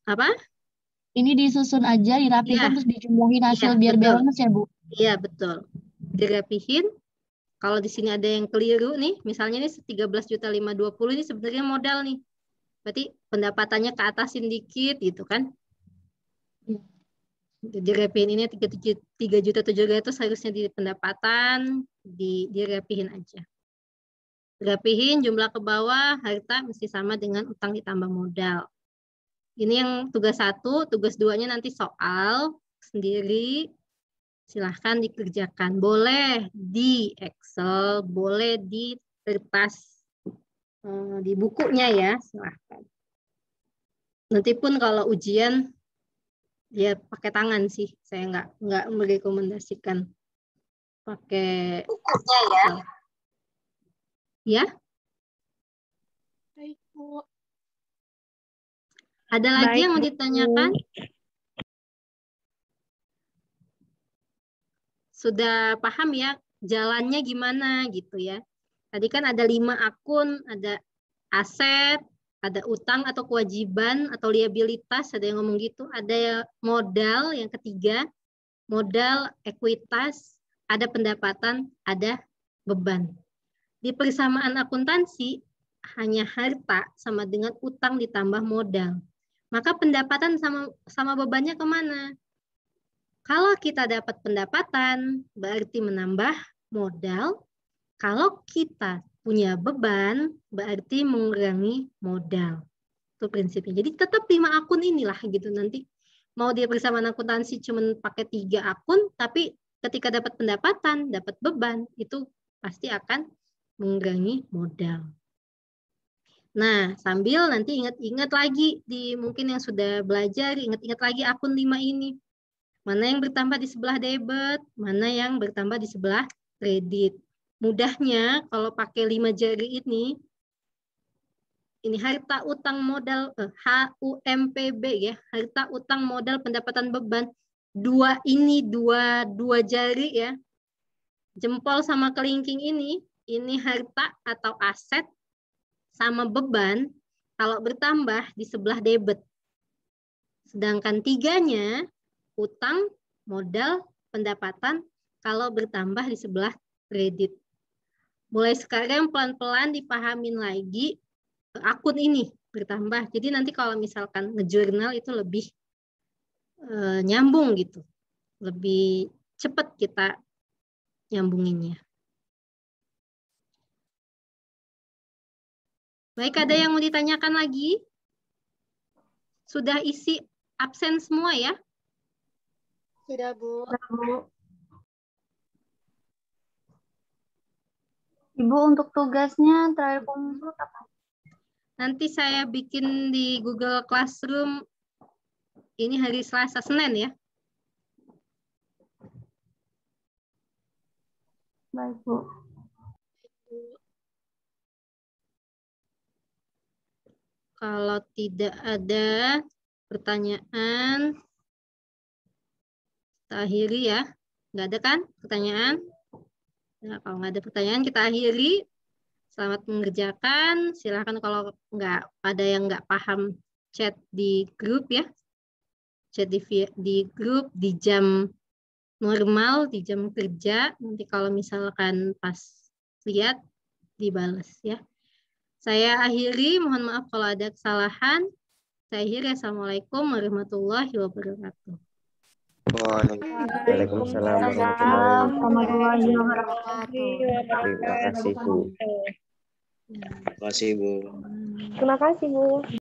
Speaker 1: Apa?
Speaker 13: Ini disusun aja, dirapikan, terus dijumlahin hasil biar balance ya, Bu?
Speaker 1: Iya, betul. Dirapihin. Kalau di sini ada yang keliru nih, misalnya ini 13.520 ini sebenarnya modal nih. Berarti pendapatannya ke atasin dikit gitu kan. Dirapihin ini 3.700.000 harusnya di pendapatan, dirapihin aja. Rapihin jumlah ke bawah, harta mesti sama dengan utang ditambah modal. Ini yang tugas 1, tugas 2-nya nanti soal sendiri. Silahkan dikerjakan. Boleh di Excel, boleh di kertas, di bukunya ya, silahkan. Nanti pun kalau ujian, ya pakai tangan sih. Saya nggak merekomendasikan pakai bukunya ya. Ya?
Speaker 7: Baik, Bu.
Speaker 1: Ada lagi yang mau ditanyakan? Sudah paham ya jalannya gimana gitu ya. Tadi kan ada 5 akun, ada aset, ada utang atau kewajiban atau liabilitas, ada yang ngomong gitu. Ada modal yang ketiga, modal, ekuitas, ada pendapatan, ada beban. Di persamaan akuntansi, hanya harta sama dengan utang ditambah modal. Maka pendapatan sama bebannya kemana? Kalau kita dapat pendapatan, berarti menambah modal. Kalau kita punya beban, berarti mengurangi modal. Itu prinsipnya. Jadi tetap 5 akun inilah gitu nanti. Mau dia persamaan akuntansi cuma pakai 3 akun, tapi ketika dapat pendapatan, dapat beban, itu pasti akan mengurangi modal. Nah, sambil nanti ingat-ingat lagi mungkin yang sudah belajar, ingat-ingat lagi akun 5 ini. Mana yang bertambah di sebelah debit, mana yang bertambah di sebelah kredit. Mudahnya kalau pakai 5 jari ini harta utang modal HUMPB ya, harta utang modal pendapatan beban. Dua jari ya. Jempol sama kelingking ini harta atau aset sama beban kalau bertambah di sebelah debit. Sedangkan 3-nya utang, modal, pendapatan kalau bertambah di sebelah kredit. Mulai sekarang pelan-pelan dipahamin lagi akun ini bertambah. Jadi nanti kalau misalkan ngejurnal itu lebih nyambung gitu. Lebih cepat kita nyambunginnya. Baik, ada yang mau ditanyakan lagi? Sudah isi absen semua ya?
Speaker 7: Sudah, Bu.
Speaker 13: Ibu, untuk tugasnya terakhir kumpul apa?
Speaker 1: Nanti saya bikin di Google Classroom ini hari Selasa, Senin ya.
Speaker 13: Baik, Bu.
Speaker 1: Kalau tidak ada pertanyaan, kita akhiri ya. Nggak ada kan pertanyaan? Nah, kalau nggak ada pertanyaan, kita akhiri. Selamat mengerjakan. Silahkan kalau ada yang nggak paham, chat di grup ya. Chat di grup di jam normal, di jam kerja. Nanti kalau misalkan pas lihat, dibalas ya. Saya akhiri, mohon maaf kalau ada kesalahan. Saya akhiri, Assalamualaikum warahmatullahi wabarakatuh.
Speaker 5: Waalaikumsalam warahmatullahi wabarakatuh. Terima kasih, Bu.
Speaker 10: Terima kasih, Bu.
Speaker 6: Terima kasih, Bu.